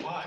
Why?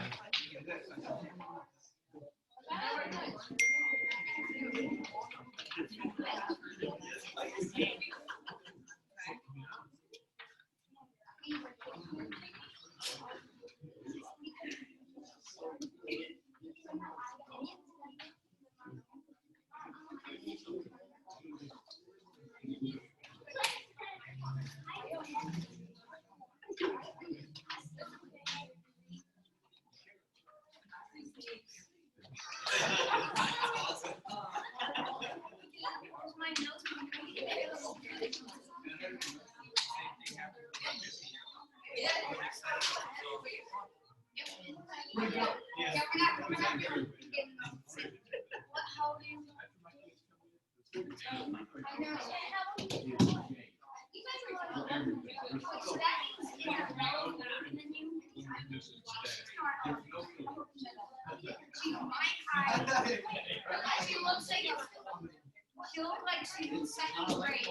She looked like she was second grade.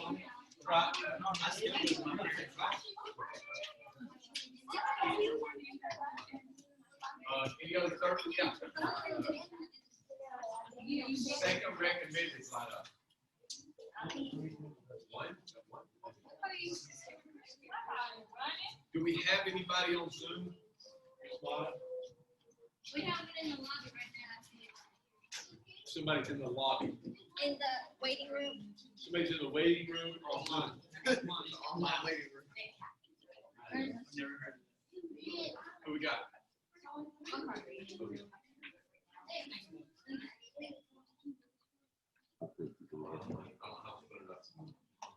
Any other third? Yeah. Second recommended line up. One. Do we have anybody on Zoom? We have it in the lobby right now. Somebody's in the lobby. In the waiting room. Somebody's in the waiting room or on online waiting room. Who we got?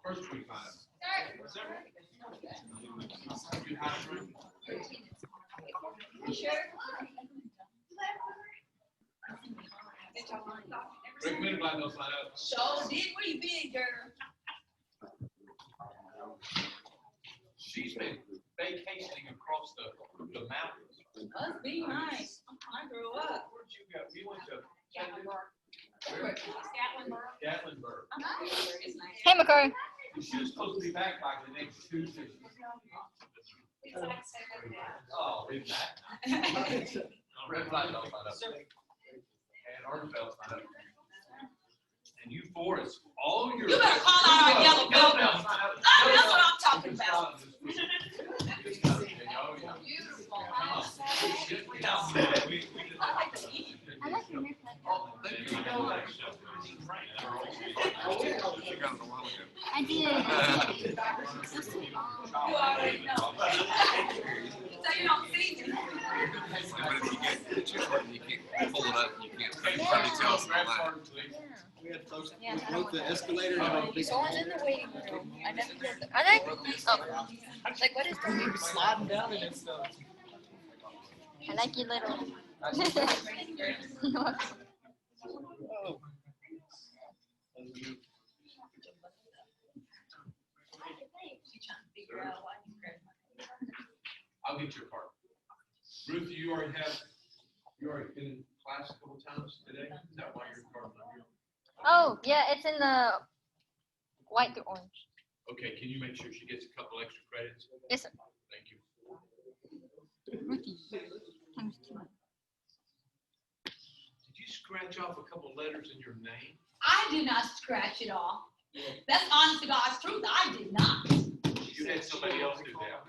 First we find out. You sure? Recommended by those line up. So did where you been, girl? She's been vacationing across the mountains. Must be nice. I grew up. Where'd you go? We went to Gatlinburg. Gatlinburg. It's nice. Hey, McCoy. She was supposed to be back by the next Tuesday. Oh, is that? Red flag don't line up. And orange bells line up. And you four is all your. You better call out our yellow belt. line up. That's what I'm talking about. Oh, yeah. Beautiful. Come on. I like to eat. I like your haircut. I did. You already know. So you don't see me. But if you get pictures and you can't pull it up, you can't probably tell us online. We had folks Yeah, who broke the escalator. So I was in the waiting room. I never did the, I think, oh, I was like, what is that? Sliding down in it stuff. I like your little. I'll get your card. Ruth, you already been in class a couple times today? Is that why your card's not here? Oh, yeah, it's in the white to orange. Okay, can you make sure she gets a couple extra credits? Yes, sir. Thank you. Ruthie. Times 2. Did you scratch off a couple letters in your name? I did not scratch it off. That's honest to God's truth. I did not. You had somebody else do that.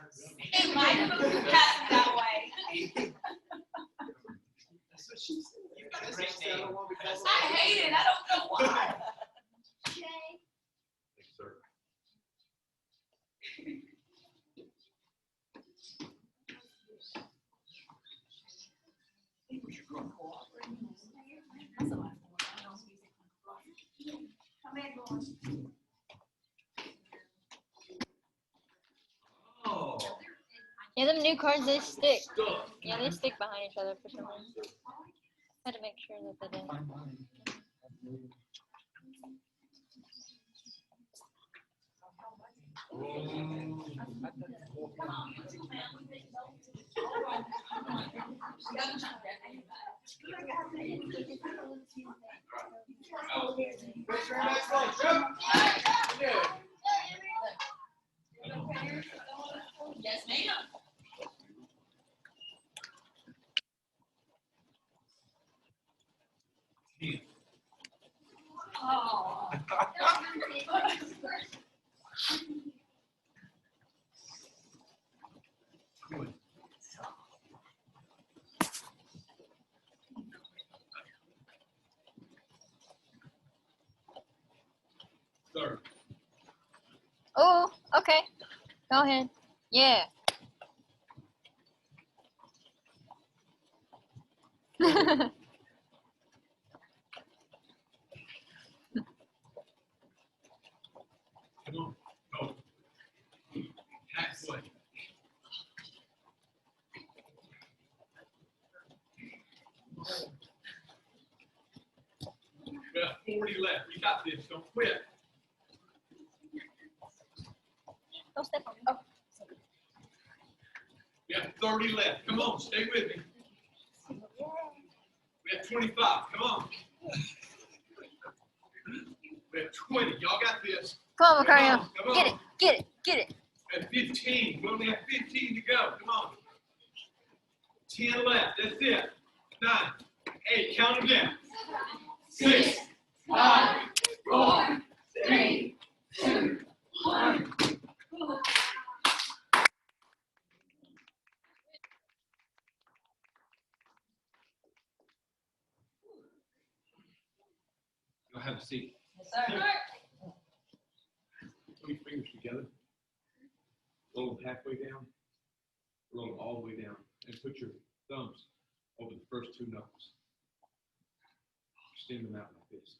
It might have been passed that way. That's what she said. I I hate it. I don't know why. Thanks, sir. Where's your card? Oh, Yeah, them new cards, they stick. stuff. Yeah, they stick behind each other for some reason. I had to make sure that they didn't. What's your next one? Jump. Yeah. Yes, ma'am. Oh. Third. Oh, okay. Go ahead. Yeah. Come on. Go. Halfway. We have 40 left. You got this. Don't quit. Don't step on me. Oh. We have 30 left. Come on, stay with me. We have 25. Come on. We have 20. Y'all got this. Come on, Macario. Come on. Get it. Get it. Get it. We have 15. We only have 15 to go. Come on. 10 left. That's it. 9, 8. Count them down. 6, 5, 4, 3, 2, 1. You'll have a seat. Yes, sir. Put your fingers together. Roll them halfway down. Roll them all the way down. And put your thumbs over the first 2 knuckles. Extend them out like this.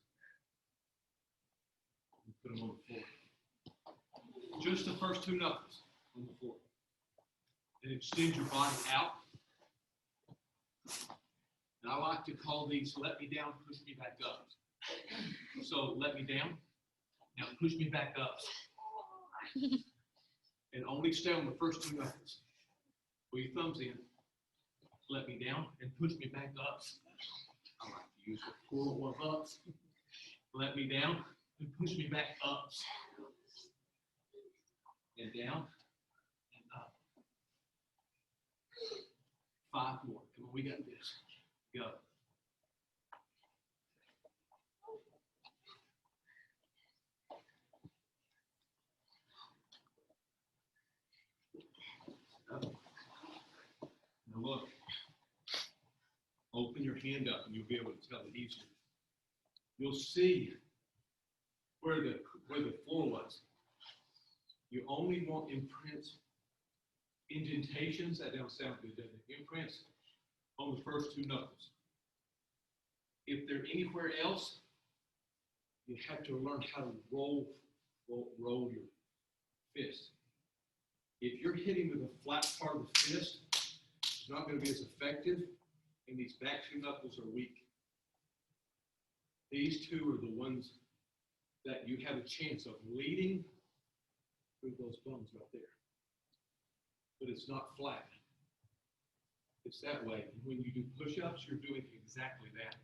And put them on the floor. Just the first 2 knuckles on the floor. And extend your body out. And I like to call these let me down, push me back up. So let me down. Now push me back up. And only stay on the first 2 knuckles. Put your thumbs in. Let me down and push me back up. I like to use the pull one up. Let me down and push me back up. And down and up. 5 more. Come on, we got this. Go. Now look, open your hand up and you'll be able to tell it easier. You'll see where the floor was. You only want imprints, indentations, that don't sound good, doesn't it? Imprints on the first 2 knuckles. If they're anywhere else, you have to learn how to roll your fist. If you're hitting with a flat part of the fist, it's not going to be as effective, and these back 2 knuckles are weak. These 2 are the ones that you have a chance of leading through those bones right there. But it's not flat. It's that way. And when you do push-ups, you're doing exactly that.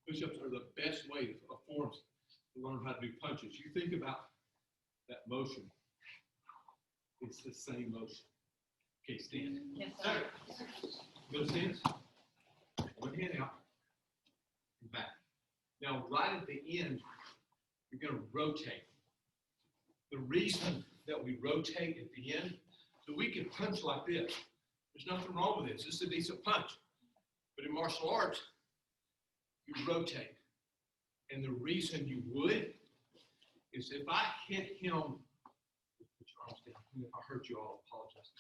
Push-ups are the best way of forms to learn how to do punches. You think about that motion. It's the same motion. Okay, stand. Yes, sir. Go stand. One hand out. And back. Now, right at the end, you're going to rotate. The reason that we rotate at the end, so we can punch like this. There's nothing wrong with this. This is a decent punch. But in martial arts, you rotate. And the reason you would is if I hit him, put your arms down. If I hurt you, I'll apologize.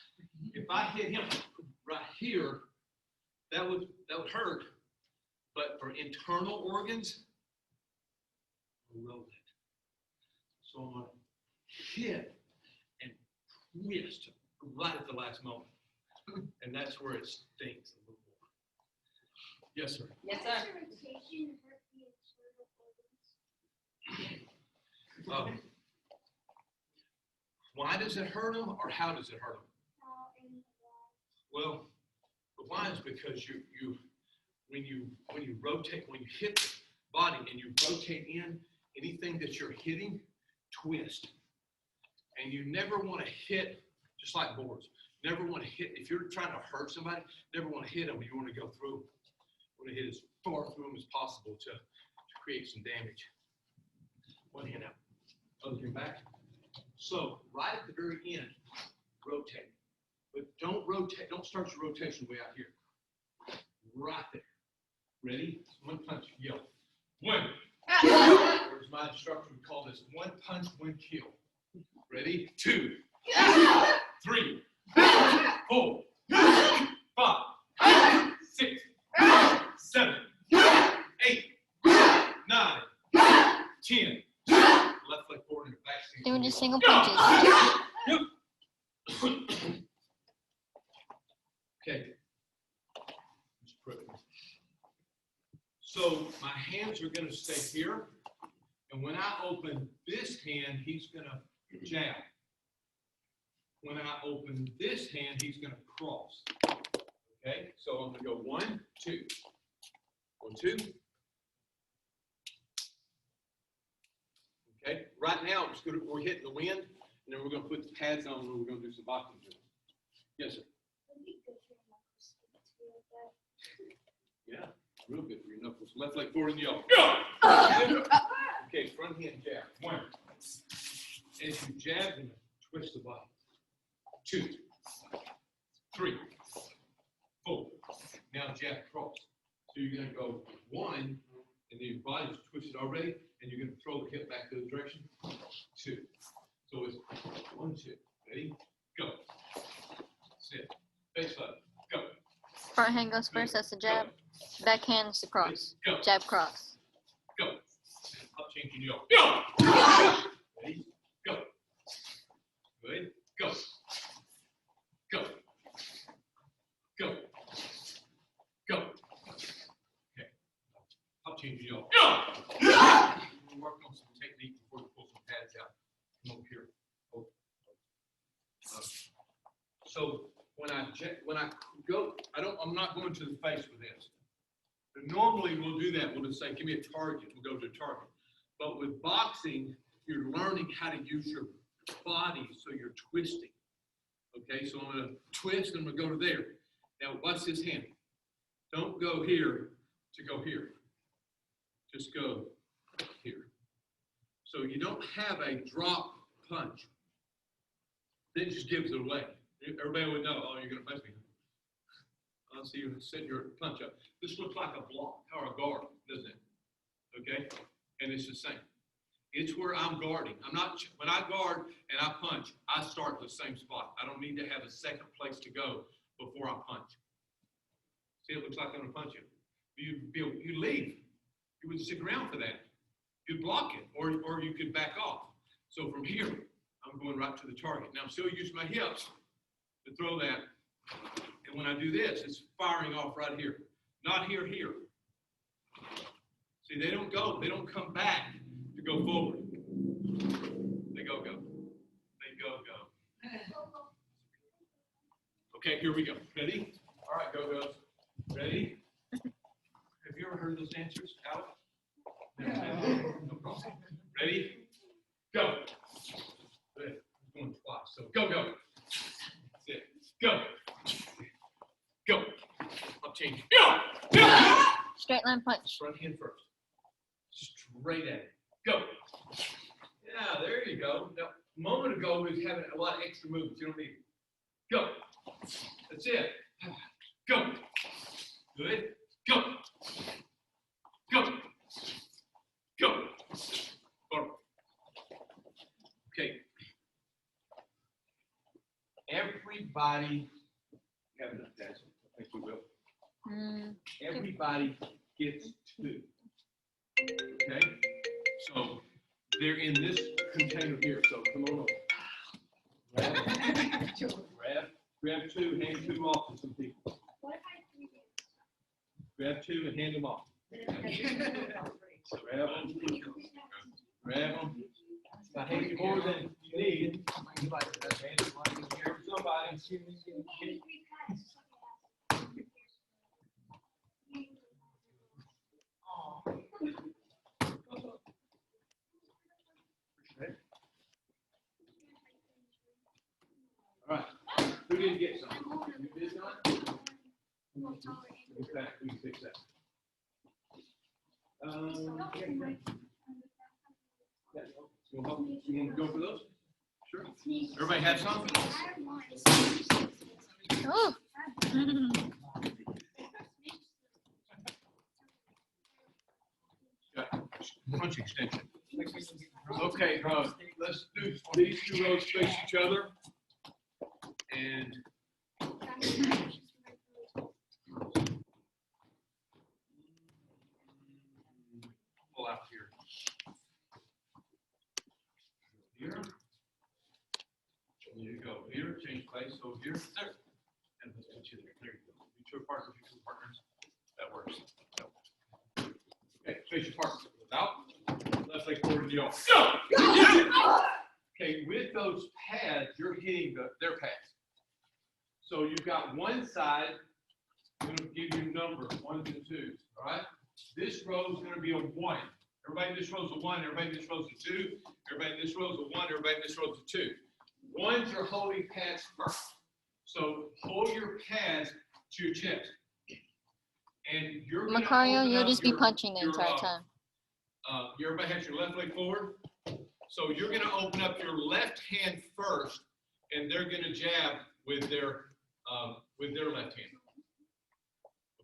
If I hit him right here, that would hurt. But for internal organs, I'll roll it. So I'm going to hit and twist right at the last moment. And that's where it stings a little more. Yes, sir. Yes, sir. Why does it hurt them, or how does it hurt them? Well, the why is because when you rotate, when you hit the body and you rotate in, anything that you're hitting, twist. And you never want to hit, just like boards, never want to hit, if you're trying to hurt somebody, never want to hit them. You want to go through. You want to hit as far through them as possible to create some damage. One hand out, other hand back. So right at the very end, rotate. But don't rotate, don't start your rotation way out here. Right there. Ready? One punch, yell. One. Or as my instructor would call this, one punch, one kill. Ready? 2, 3, 4, 5, 6, 7, 8, 9, 10. Left leg forward and back. Doing just single punches. Okay. So my hands are going to stay here. And when I open this hand, he's going to jab. When I open this hand, he's going to cross. Okay, so I'm going to go 1, 2. 1, 2. Okay, right now we're hitting the wind, and then we're going to put the pads on, and we're going to do some boxing drills. Yes, sir. Yeah, real good for your knuckles. Left leg forward and yell. Okay, front hand jab. 1. As you jab, and twist the body. 2, 3, 4. Now jab cross. So you're going to go 1, and then your body's twisted already, and you're going to throw the hip back to the direction. 2. So it's 1, 2. Ready? Go. Sit. Face up. Go. Front hand goes first, that's the jab. Back hand is the cross. Go. Jab cross. Go. Up change and go. Go. Ready? Go. Good. Go. Go. Go. Go. Okay. Up change and go. We'll work on some technique before we pull some pads out. Come over here. So when I go, I'm not going to the face with this. But normally we'll do that. We'll just say, give me a target. We'll go to a target. But with boxing, you're learning how to use your body, so you're twisting. Okay, so I'm going to twist and I'm going to go to there. Now watch this hand. Don't go here to go here. Just go here. So you don't have a drop punch. Then just gives it away. Everybody would know, oh, you're going to face me. I'll see you set your punch up. This looks like a block or a guard, doesn't it? Okay? And it's the same. It's where I'm guarding. I'm not, when I guard and I punch, I start at the same spot. I don't need to have a second place to go before I punch. See, it looks like I'm going to punch you. You leave. You wouldn't stick around for that. You'd block it, or you could back off. So from here, I'm going right to the target. Now I'm still using my hips to throw that. And when I do this, it's firing off right here. Not here. See, they don't come back to go forward. They go. They go. Okay, here we go. Ready? All right, go. Ready? Have you ever heard those answers, Alex? No problem. Ready? Go. Good. I'm going twice. So go. Sit. Go. Go. Up change. Go. Straight line punch. Front hand first. Straight at it. Go. Yeah, there you go. Now, a moment ago, we was having a lot of extra movements. You don't need it. Go. That's it. Go. Good. Go. Go. Okay. Everybody, have enough, guys. I think we will. Everybody gets 2. Okay? So they're in this container here. So come on over. Grab 2, hand 2 off to some people. Grab 2 and hand them off. Grab them. I hand you more than you need. Hand somebody. did get some. You did not? Okay, we can fix that. Yeah. You want to go for those? Sure. Everybody have some? Oh. Punch extension. Okay, let's do these two rows face each other. And pull out here. Here. There you go. Here, change place. So here, there. And let's put you there. There you go. You two partners, you two partners. That works. Okay, face your partner. Out. Left leg forward to the arm. Go! Okay, with those pads, you're hitting their pads. So you've got one side, I'm going to give you numbers, 1s and 2s, all right? This row is going to be a 1. Everybody in this row is a 1, everybody in this row is a 2, everybody in this row is a 1, everybody in this row is a 2. 1s are holding pads first. So hold your pads to your chest. And you're going to Macario, you'll just be punching the entire time. Everybody has your left leg forward. So you're going to open up your left hand first, and they're going to jab with their left hand.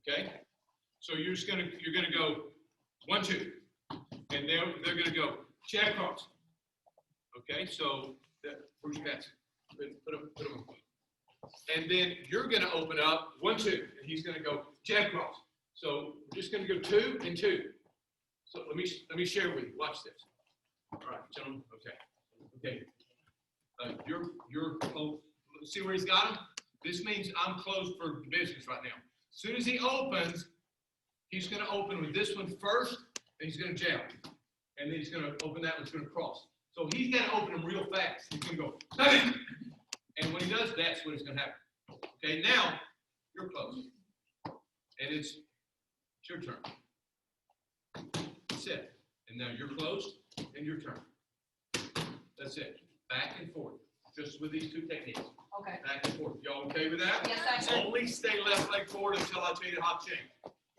Okay? So you're going to go 1, 2, and they're going to go jab cross. Okay? So where's your pads? Put them. And then you're going to open up 1, 2, and he's going to go jab cross. So we're just going to go 2 and 2. So let me share with you. Watch this. All right, gentlemen. Okay. You're closed. See where he's got him? This means I'm closed for business right now. As soon as he opens, he's going to open with this one first, and he's going to jab, and then he's going to open that one. It's going to cross. So he's got to open them real fast. He's going to go, bam! And when he does, that's what is going to happen. Okay, now you're closed, and it's your turn. That's it. And now you're closed, and your turn. That's it. Back and forth, just with these two techniques. Okay. Back and forth. Y'all okay with that? Yes, sir. Only stay left leg forward until I tell you to hop chain.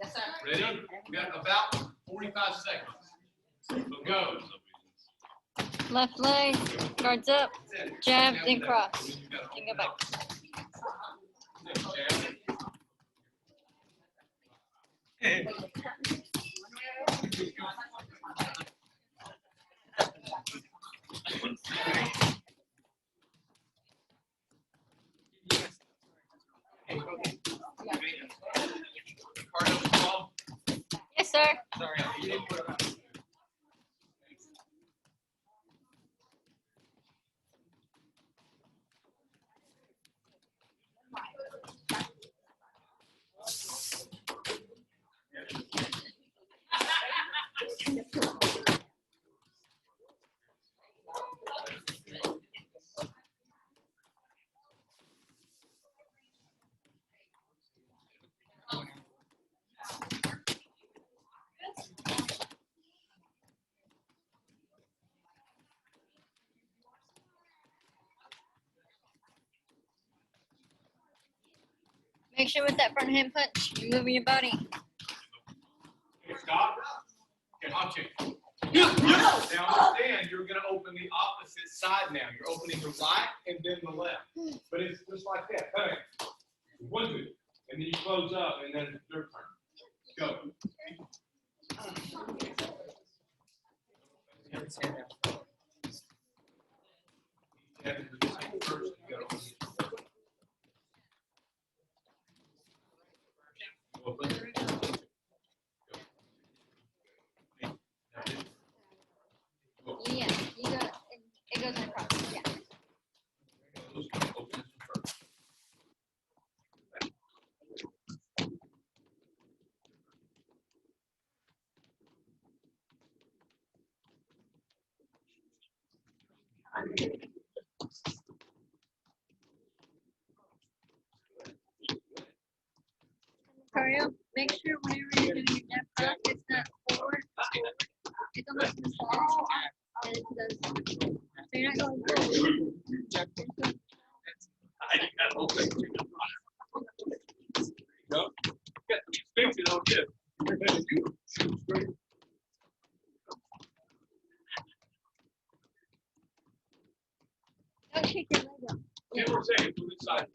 Yes, sir. Ready? We got about 45 seconds. So go. Left leg, guards up, That's it. jab, Now then with that, cross. then you gotta Then go open back. up. That's it. Jab. Part of the ball. Yes, sir. Sorry, you didn't put it on. Make sure with that front hand punch, you're moving your body. Okay, stop. Okay, hop chain. Now understand, you're going to open the opposite side now. You're opening the right and then the left. But it's just like that. Bang. 1, 2. And then you close up, and then it's your turn. Go. You have to do this thing first. You got to open. Open. Yeah, you got it. It goes across. Yeah. Open this one first. Macario, make sure whenever you're doing your jab cross, it's not forward. It's almost to the side. And it's so you're not going forward. I got open. go. Get expected on this. Don't shake your leg up. 10 more seconds to this side.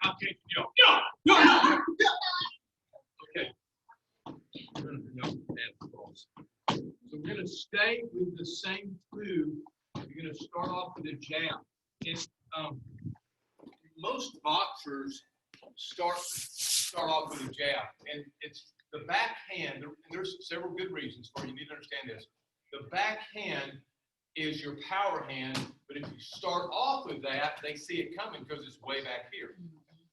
How can you go? Okay. So we're going to stay with the same two. You're going to start off with a jab. And, most boxers start off with a jab, and it's the backhand. And there's several good reasons for it. You need to understand this. The backhand is your power hand, but if you start off with that, they see it coming because it's way back here.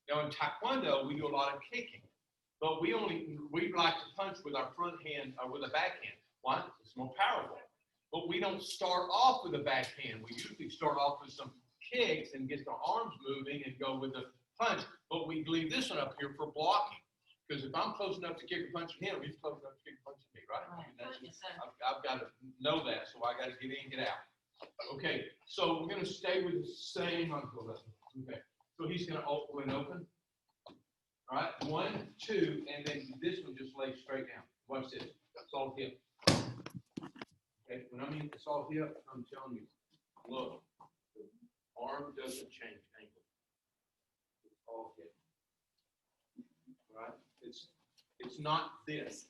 Now in Taekwondo, we do a lot of kicking, but we like to punch with our front hand or with a backhand. Why? It's more powerful. But we don't start off with a backhand. We usually start off with some kicks and get the arms moving and go with the punch. But we leave this one up here for blocking. Because if I'm close enough to kick a punch at him, he's close enough to kick a punch at me, right? I've got to know that, so I got to get in and get out. Okay, so we're going to stay with the same uncle. Okay, so he's going to open. All right, 1, 2, and then this one just lays straight down. Watch this. It's all hip. Okay, when I mean it's all hip, I'm telling you, look, the arm doesn't change angle. It's all hip. Right? It's not this.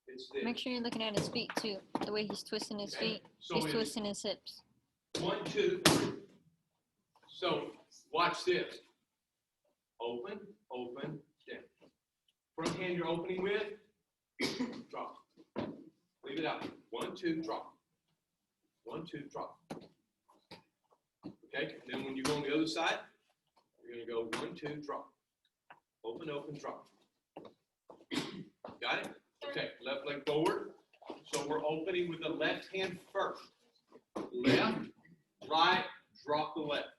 It's this. Make sure you're looking at his feet too. The way he's twisting his feet. So He's it's twisting his hips. 1, 2, 3. So watch this. Open, open, down. Front hand you're opening with, drop. Leave it out. 1, 2, drop. 1, 2, drop. Okay, and then when you go on the other side, you're going to go 1, 2, drop. Open, open, drop. Got it? Okay, left leg forward. So we're opening with the left hand first. Left, right, drop the left.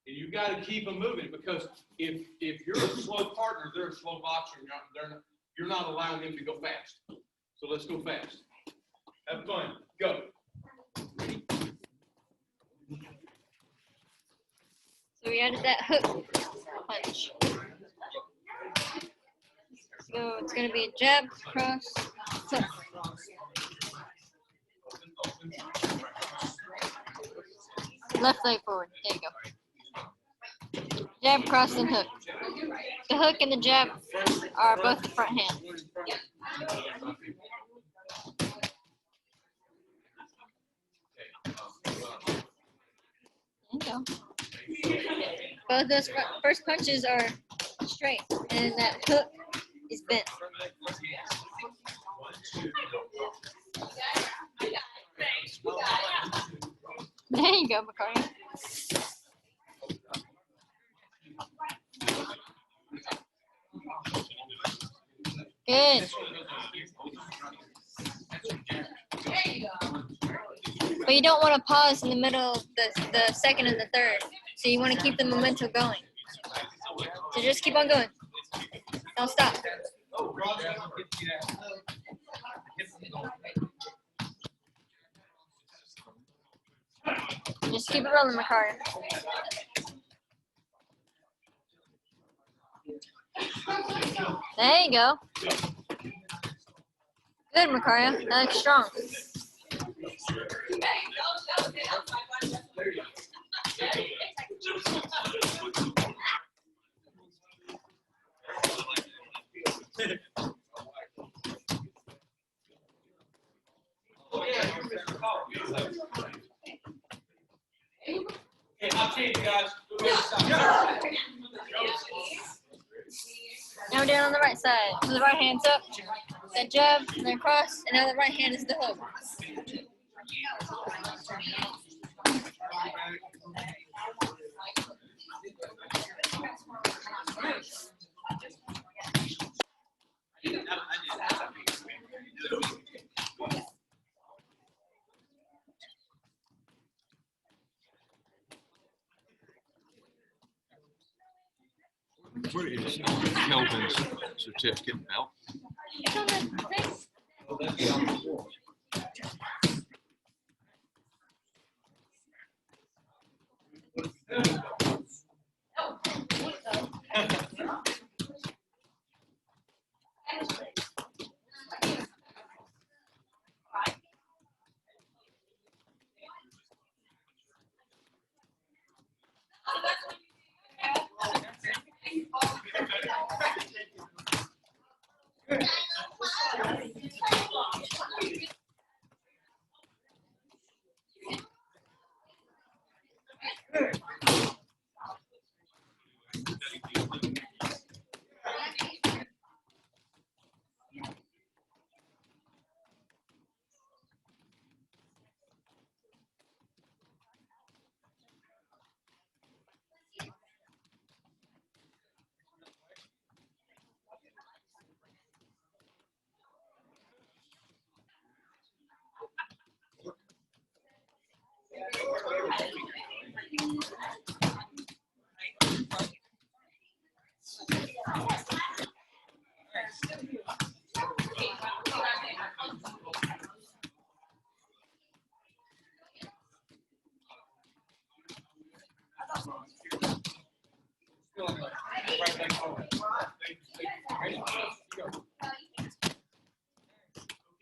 And you got to keep them moving because if you're a slow partner, they're a slow boxer. You're not allowing them to go fast. So let's go fast. Have fun. Go. So we added that hook punch. So it's going to be a jab, cross, hook. Left leg forward. There you go. Jab, cross, and hook. The hook and the jab are both the front hand. There you go. Both those first punches are straight, and that hook is bent. There you go, McCarty. Good. But you don't want to pause in the middle of the second and the third. So you want to keep the momentum going. So just keep on going. Don't stop. Just keep it rolling, McCarty. There you go. Good, McCarty. That looks strong. Hey, I'll tell you guys. Now we're doing on the right side. So the right hand's up, then jab, and then cross, and now the right hand is the hook. What is Kelvin's certificate belt. It's on the thing. Well, that's the opposite.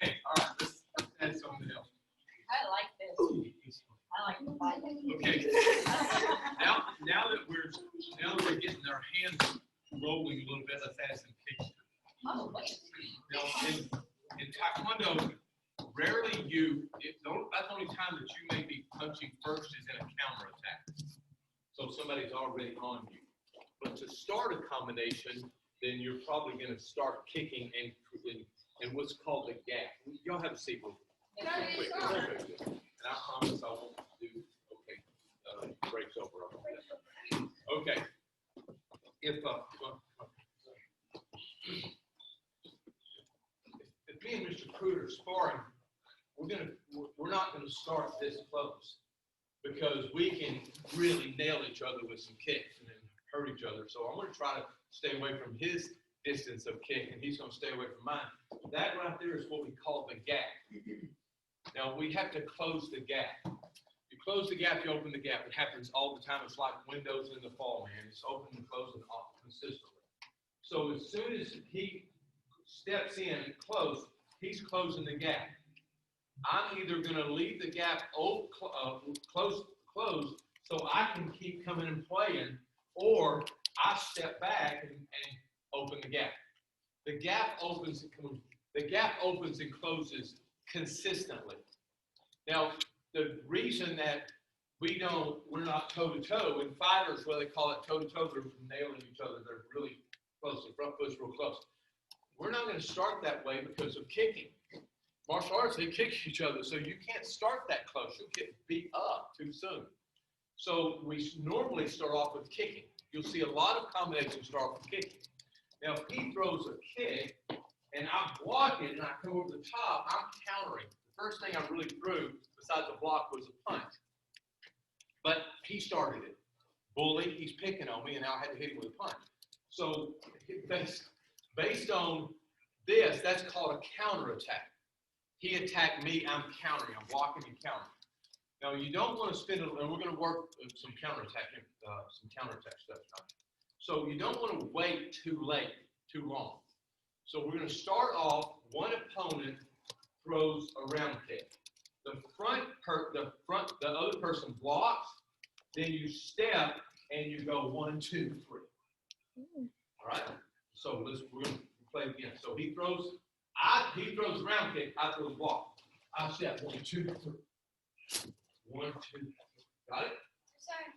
Okay, all right, let's add something else. I like this. I like the fight. Okay, now that we're getting our hands rolling a little bit, let's add some kicks. Oh, wait. Now, in Taekwondo, rarely that's the only time that you may be punching first is in a counterattack. So somebody's already on you. But to start a combination, then you're probably going to start kicking and what's called a gap. Y'all have a seat with me. Quick. And I promise I won't do, breaks over. Okay. If me and Mr. Cruder are sparring, we're not going to start this close because we can really nail each other with some kicks and then hurt each other. So I'm going to try to stay away from his distance of kick, and he's going to stay away from mine. That right there is what we call the gap. Now we have to close the gap. You close the gap, you open the gap. It happens all the time. It's like windows in the fall, man. It's open and closing off consistently. So as soon as he steps in and close, he's closing the gap. I'm either going to leave the gap closed so I can keep coming and playing, or I step back and open the gap. The gap opens and closes consistently. Now, the reason that we're not toe-to-toe, in fighters, where they call it toe-to-toe, they're nailing each other. They're really close. The front foot's real close. We're not going to start that way because of kicking. Martial arts, they kick each other, so you can't start that close. You'll get beat up too soon. So we normally start off with kicking. You'll see a lot of combinations start with kicking. Now, if he throws a kick and I block it and I come over the top, I'm countering. The first thing I really threw, besides the block, was a punch. But he started it. Bully, he's picking on me, and now I had to hit him with a punch. So based on this, that's called a counterattack. He attacked me, I'm countering. I'm blocking and countering. Now, you don't want to spend it, and we're going to work some counterattack stuff tonight. So you don't want to wait too long. So we're going to start off, one opponent throws a round kick. The other person blocks, then you step and you go 1, 2, 3. All right? So we're going to play it again. So he throws a round kick, I throw the block. I step 1, 2, 3. 1, 2, 3. Got it?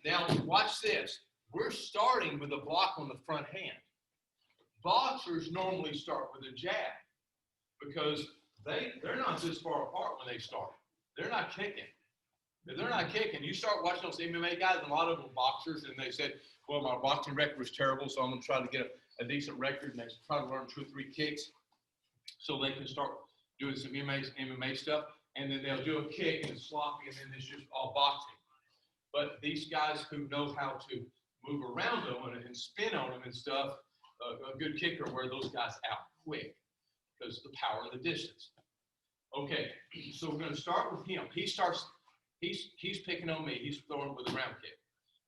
Now watch this. We're starting with a block on the front hand. Boxers normally start with a jab because they're not this far apart when they start. They're not kicking. If they're not kicking, you start watching those MMA guys, and a lot of them are boxers, and they said, well, my boxing record was terrible, so I'm going to try to get a decent record, and they try to learn 2 or 3 kicks so they can start doing some MMA stuff, and then they'll do a kick, and it's sloppy, and then it's just all boxing. But these guys who know how to move around them and spin on them and stuff, a good kicker wear those guys out quick because the power and the distance. Okay, so we're going to start with him. He's picking on me. He's throwing with a round kick.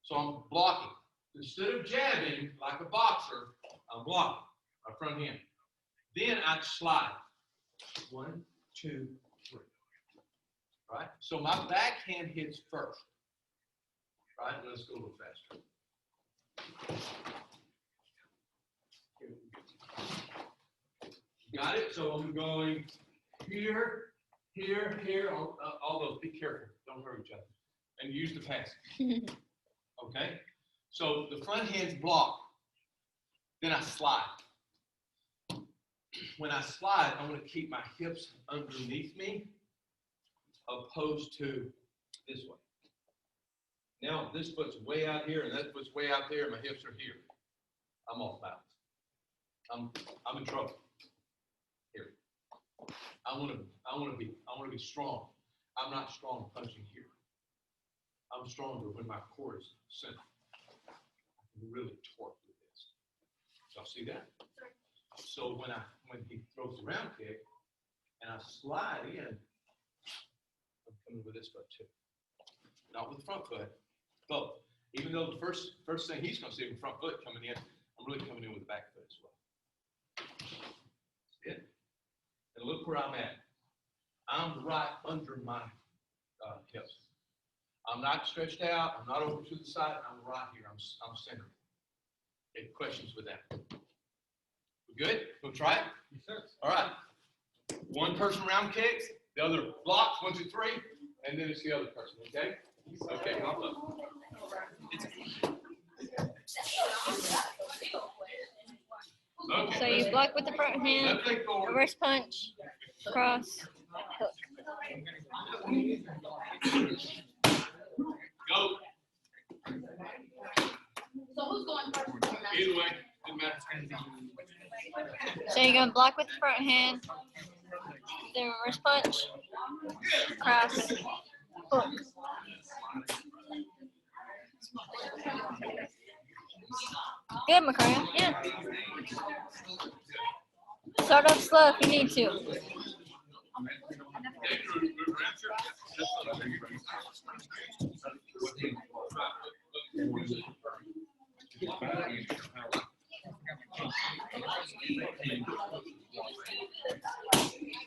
So I'm blocking. Instead of jabbing like a boxer, I'm blocking my front hand. Then I slide. 1, 2, 3. Right? So my backhand hits first. Right? Let's go a little faster. Got it? So I'm going here, here, here, all those. Be careful. Don't hurt each other. And use the pass. Okay? So the front hand's blocked. Then I slide. When I slide, I want to keep my hips underneath me, opposed to this way. Now this foot's way out here, and that foot's way out there, and my hips are here. I'm off balance. I'm in trouble. Here. I want to be strong. I'm not strong punching here. I'm stronger when my core is centered. I can really torque with this. Y'all see that? So when he throws the round kick and I slide in, I'm coming with this foot too. Not with the front foot, both. Even though the first thing he's going to see with the front foot coming in, I'm really coming in with the back foot as well. See it? And look where I'm at. I'm right under my hips. I'm not stretched out. I'm not over to the side. I'm right here. I'm centered. Okay, questions with that? We good? We'll try it? Yes, sir. All right. One person round kicks, the other blocks, 1, 2, 3, and then it's the other person, okay? Okay, hop up. Okay. So you block with the front hand, Left leg forward. reverse punch, cross, hook. Go. So who's going first? Either way, doesn't matter. So you're gonna block with the front hand, then reverse punch, cross, hook. Good, McCarry. Yeah. Start off slow if you need to.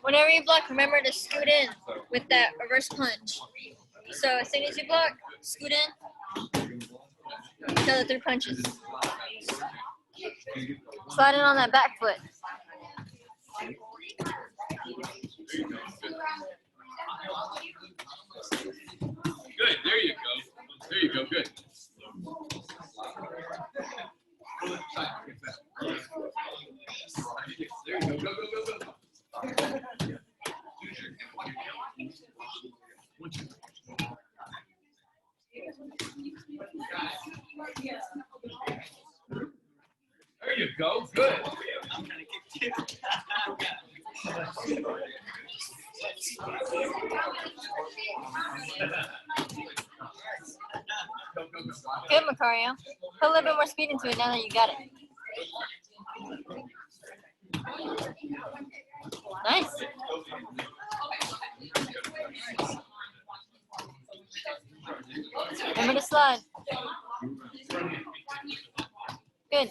Whenever you block, remember to scoot in with that reverse punch. So as soon as you block, scoot in. Another 3 punches. Slide in on that back foot. Good. There you go. There you go. Good. There you go. Go, go, go, go. There you go. Good. Good, Macario. Put a little bit more speed into it now that you got it. Nice. Remember to slide. Good.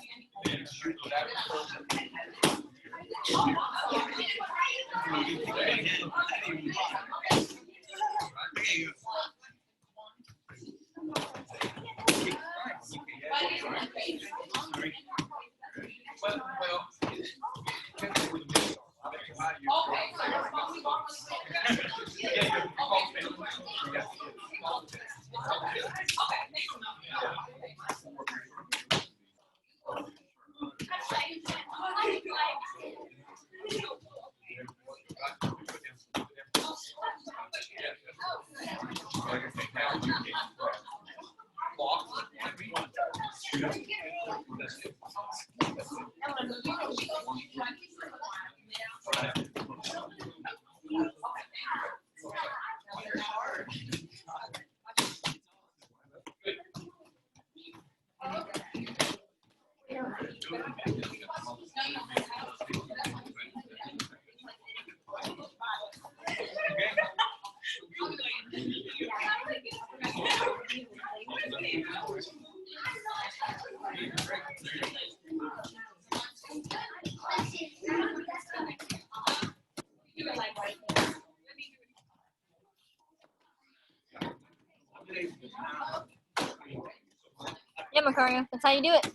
Macario. That's how you do it.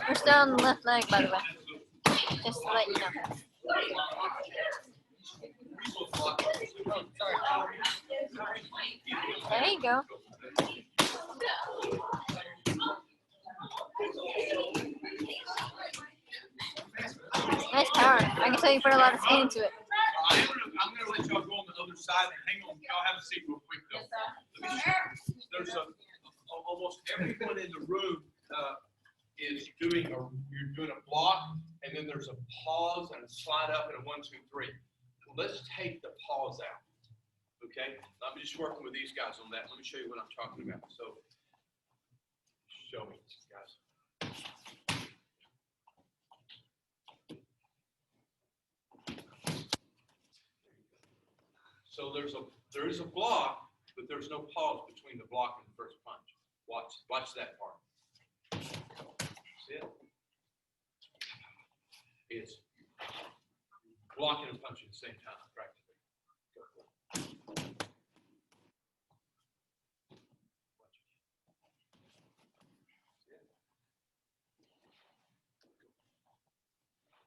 We're still on the left leg, by the way. Just to let you know. There you go. Nice power. I can tell you put a lot of skin into it. I'm gonna let y'all go on the other side. Hang on, y'all have a seat real quick though. There's almost everyone in the room is doing you're doing a block, and then there's a pause and a slide up and a 1, 2, 3. Let's take the pause out. Okay, I'm just working with these guys on that. Let me show you what I'm talking about. So, show me, guys. So there is a block, but there's no pause between the block and the first punch. Watch that part. See it? It's blocking and punching at the same time, practically.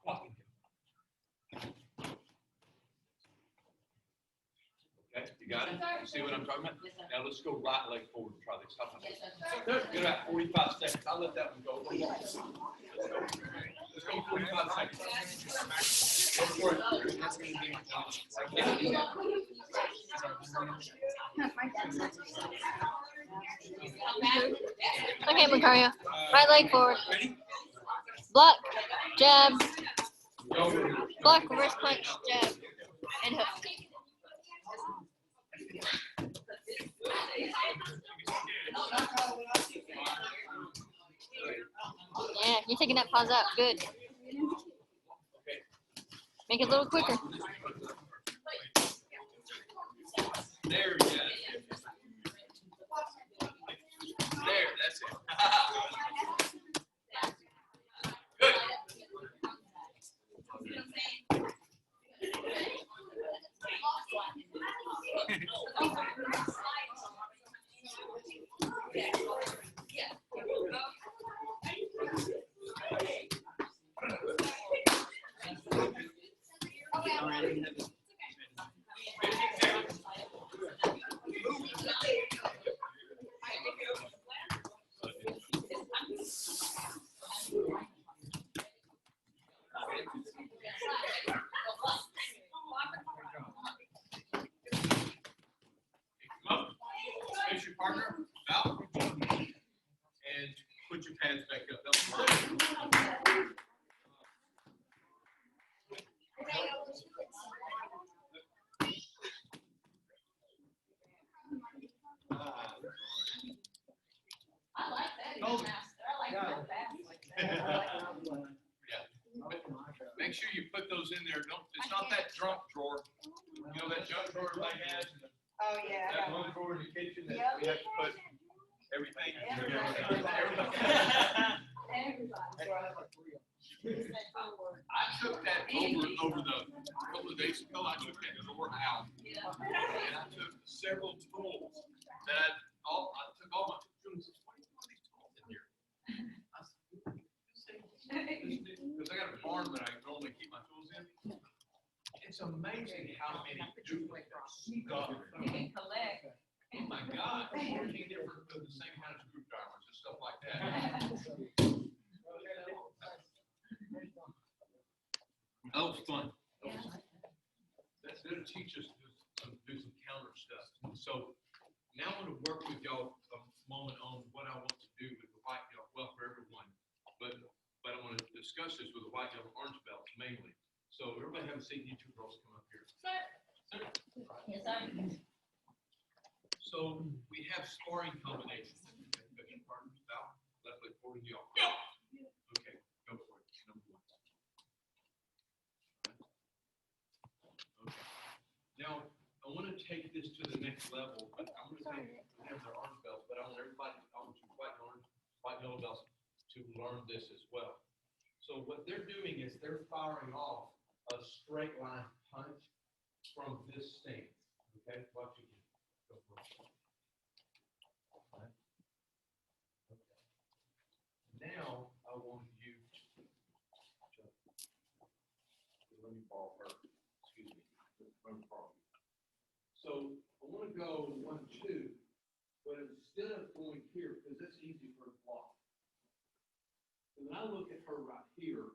Blocking. Okay, you got it? You see what I'm talking about? Now let's go right leg forward and try this. How about this? Get about 45 seconds. I'll let that one go. Let's go 45 seconds. Go for it. Okay, Macario. Right leg forward. Block, jab, block, reverse punch, jab, and hook. Yeah, you're taking that pause out. Good. Make it a little quicker. There, yeah. There, that's it. Good. Face your partner out and put your pads back up. I like that, Master. I like that. Make sure you put those in there. It's not that junk drawer. You know that junk drawer everybody has? Oh, yeah. That one drawer in the kitchen that we have to put everything. I took that over the couple of days ago. I took that drawer out, and I took several tools that I took all my tools. What are these tools in here? Because I got a barn that I normally keep my tools in. It's amazing how many duplicates stuff. You can collect. Oh my God, 14 different of the same kind of screwdrivers and stuff like that. That was fun. That's going to teach us to do some counter stuff. So now I want to work with y'all a moment on what I want to do with the white belt, well, for everyone. But I want to discuss this with the white belt and orange belts mainly. So everybody have a seat. You two girls come up here. Yes, sir. So we have sparring combinations. Left leg forward, y'all. Okay, go for it. Number 1. Okay. Now I want to take this to the next level, but I'm going to have their orange belts, but I want everybody, I want you white yellow belts to learn this as well. So what they're doing is they're firing off a straight line punch from this stance. Okay, watch again. Go for it. All right. Okay. Now, I want you to, let me borrow her, excuse me, let me borrow you. So, I want to go 1, 2, but instead of going here, because that's easy for a block. So when I look at her right here,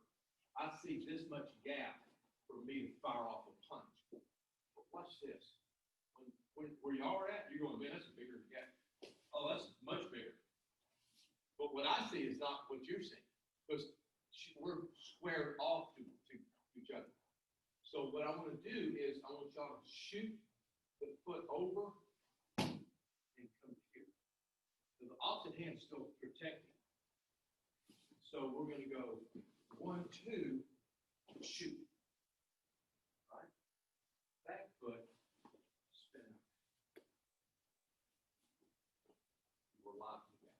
I see this much gap for me to fire off a punch. But watch this. Where y'all are at, you're going, man, that's a bigger gap. Oh, that's much bigger. But what I see is not what you're seeing, because we're squared off to each other. So what I want to do is I want y'all to shoot the foot over and come here. So the opposite hand's still protecting. So we're going to go 1, 2, shoot. All right. Back foot, spin out. We're locking back.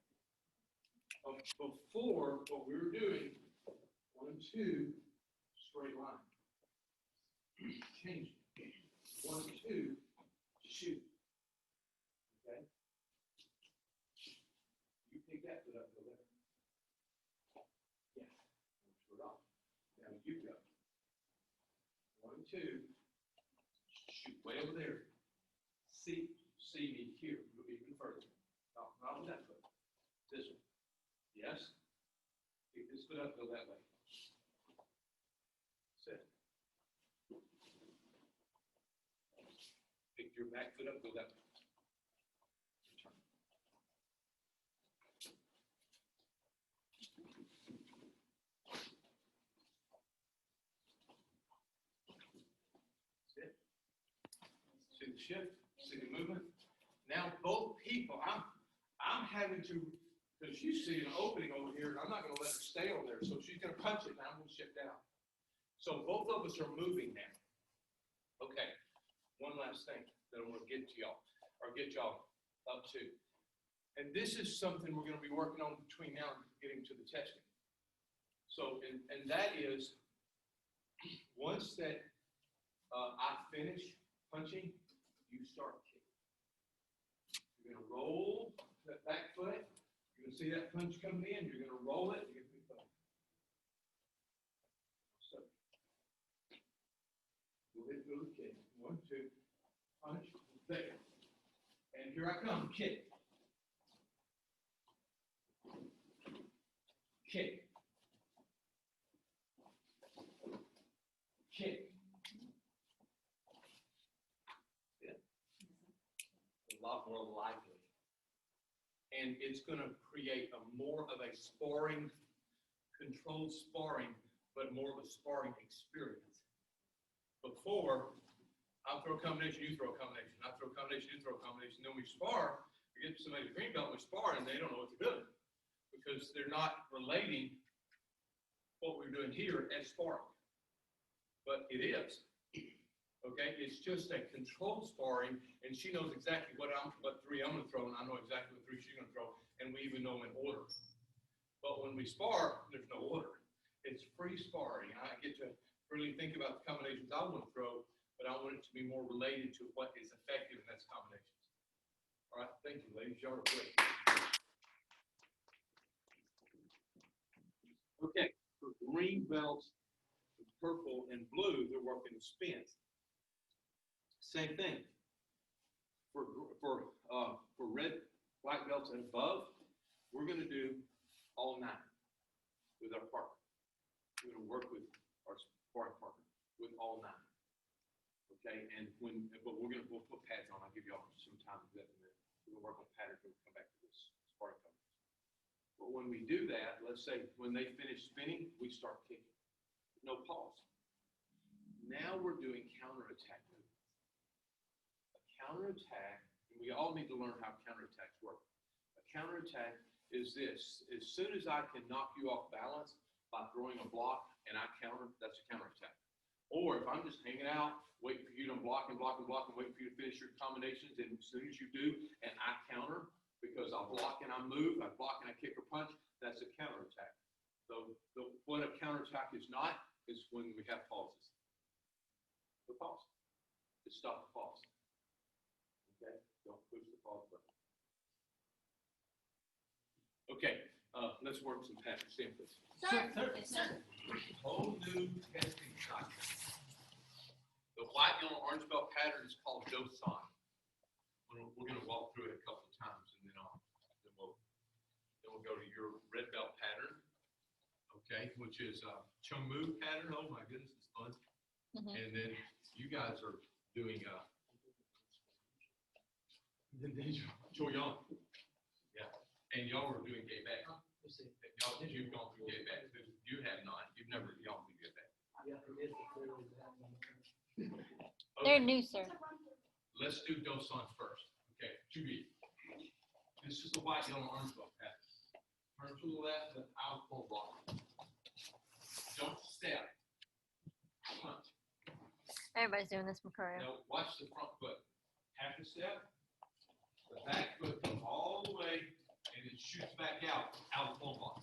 Before, what we were doing, 1, 2, straight line. Change it. 1, 2, shoot. Okay? You pick that foot up, go there. Yeah. Short off. Now you go. 1, 2, shoot way over there. See me here. Move even further. No, not with that foot. This one. Yes? Pick this foot up, go that way. Sit. Pick your back foot up, go that way. Turn. Sit. See the shift? See the movement? Now both people, I'm having to, because you see an opening over here, and I'm not going to let her stay over there. So she's going to punch it, and I'm going to shift down. So both of us are moving now. Okay. One last thing that I want to get to y'all, or get y'all up to. And this is something we're going to be working on between now and getting to the testing. So, and that is, once that I finish punching, you start kicking. You're going to roll that back foot. You're going to see that punch coming in. You're going to roll it. You're going to pick up. So, go ahead and go to the kick. 1, 2, punch, there. And here I come, kick. Kick. Kick. Yeah. A lot more lively. And it's going to create more of a sparring, controlled sparring, but more of a sparring experience. Before, I'll throw a combination, you throw a combination. I throw a combination, you throw a combination. Then we spar. We get somebody to green belt, we spar, and they don't know what they're doing because they're not relating what we're doing here as sparring. But it is. Okay, it's just a controlled sparring, and she knows exactly what 3 I'm going to throw, and I know exactly what 3 she's going to throw, and we even know in order. But when we spar, there's no order. It's free sparring. I get to really think about the combinations I want to throw, but I want it to be more related to what is effective, and that's combinations. All right, thank you, ladies. Y'all are great. Okay, for green belts, purple and blue, they're working spins. Same thing. For red, white belts and above, we're going to do all 9 with our partner. We're going to work with our sparring partner with all 9. Okay, and but we'll put pads on. I'll give y'all some time to do that in a minute. We're going to work on patterns and we'll come back to this sparring company. But when we do that, let's say when they finish spinning, we start kicking. No pause. Now we're doing counterattack movements. A counterattack, and we all need to learn how counterattacks work. A counterattack is this. As soon as I can knock you off balance by throwing a block and I counter, that's a counterattack. Or if I'm just hanging out, waiting for you to block and block and block and waiting for you to finish your combinations, and as soon as you do, and I counter, because I block and I move, I block and I kick or punch, that's a counterattack. So what a counterattack is not is when we have pauses. The pause. To stop the pause. Okay, don't push the pause button. Okay, let's work some patterns. Stand, please. Sir. Yes, sir. Whole new testing cycle. The white, yellow, orange belt pattern is called Dosan. We're going to walk through it a couple of times, and then we'll go to your red belt pattern, okay, which is Chung Mu pattern. Oh my goodness, it's fun. And then you guys are doing Choyong. Yeah, and y'all are doing gay back. You've gone through gay back. You have not. You've never y'all do gay back. They're new, sir. Let's do Dosan first. Okay, 2B. This is the white, yellow, orange belt pattern. Turn to the left and out full block. Don't step. Punch. Everybody's doing this, Macario. Now watch the front foot. Half a step. The back foot comes all the way and it shoots back out of full block.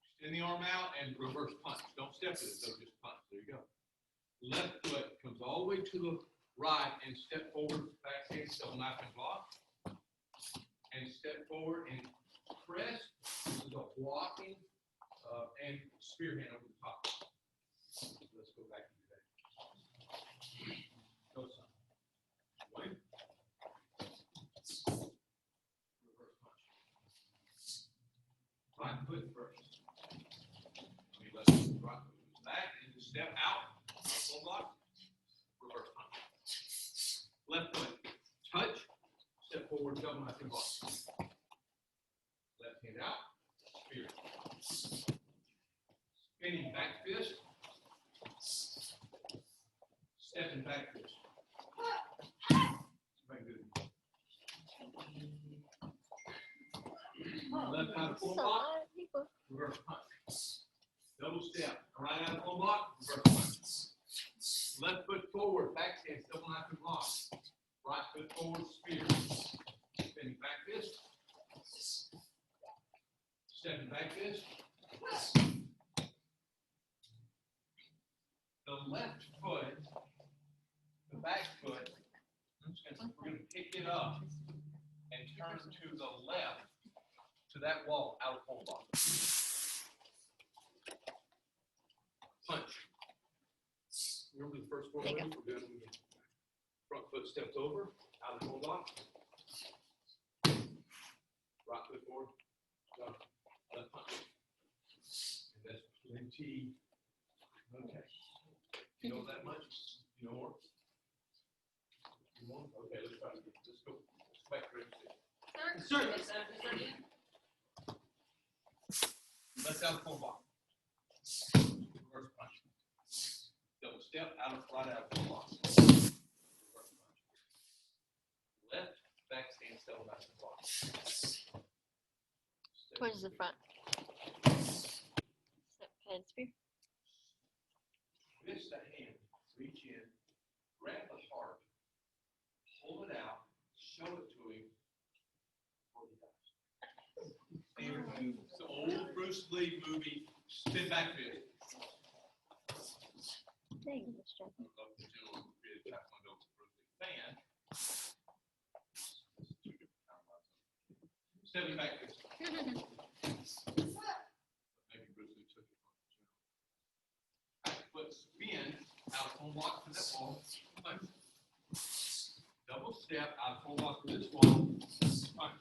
Extend the arm out and reverse punch. Don't step with it, though, just punch. There you go. Left foot comes all the way to the right and step forward, back hand, double knife and block. And step forward and press. This is a blocking and spear hand over the top. Let's go back and do that. Go son. One. Reverse punch. Right foot first. Right foot back and just step out. Full block. Reverse punch. Left foot. Touch. Step forward, double knife and block. Left hand out. Spear. Spinning back fist. Stepping back fist. Very good. Left out of full block. Reverse punch. Double step. Right out of full block. Reverse punch. Left foot forward. Back stance. Double knife and block. Right foot forward. Spear. Spinning back fist. Stepping back fist. The left foot, the back foot, we're going to pick it up and turn to the left to that wall out of full block. Punch. Remember the first four moves? We're doing front foot steps over, out of full block. Right foot forward, left punch. And that's plenty. Okay. You know that much? You know more? You want? Okay, let's try to get this. Let's go back to it. Sir. Yes, sir. Let's out full block. Reverse punch. Double step out of right out of full block. Reverse punch. Left back stance double back and block. Towards the front. Step head spear. Twist the hand, reach in, grab the heart, pull it out, show it to him. It's the old Bruce Lee movie, spin back fist. Thank you, Mr. I love the gentleman who created Taekwondo Bruce Lee fan. This is two different timelines. Stepping back fist. Maybe Bruce Lee took it from the gentleman. Back foot spin, out of full block to that wall. Punch. Double step, out of full block to this wall. Punch.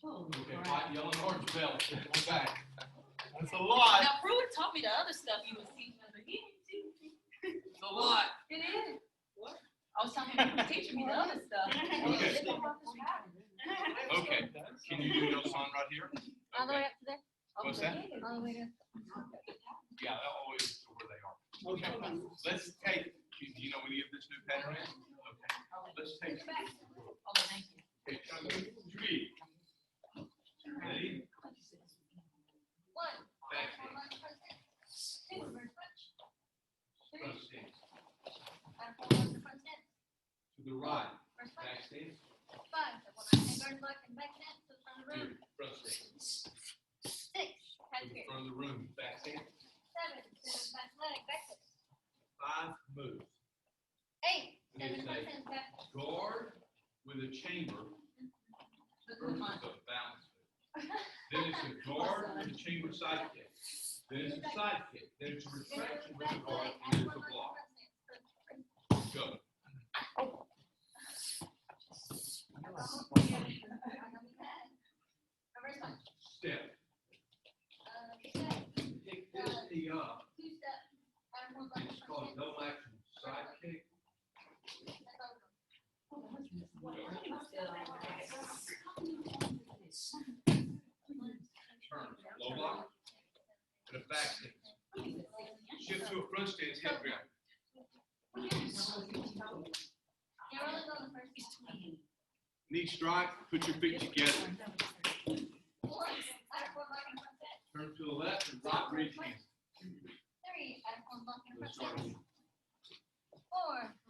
Okay, white, yellow, and orange belt. One back. That's a lot. Now, Pruitt taught me the other stuff he was teaching us. It's a lot. It is. What? I was telling him he was teaching me the other stuff. Okay. Okay. Can you do those on right here? All the way Okay. up to there. What's that? All the way to. Yeah, that always is where they are. Okay. Let's take. Do you know any of this new pattern is? Okay. Let's take. Oh, thank you. Okay, three. Ready? One. Back stance. Two. Front stance. Front stance. To the right. First Back punch. stance. 5. Guard block and back stance to the front of the room. Here. Front stance. 6. Head To the spear. front of the room. Back stance. 7. Back leg. Back foot. 5 moves. So balance. Then it's a guard with a chamber side kick. Then it's a side kick. Then it's a retraction with a guard, and then it's a block. Go. Step. Pick this knee up. It's called a double action side kick. Turn. Low block. And a back stance. Shift to a front stance, head grab. Knee strike, put your feet together. Turn to the left and rock bridge hand. That's a lot.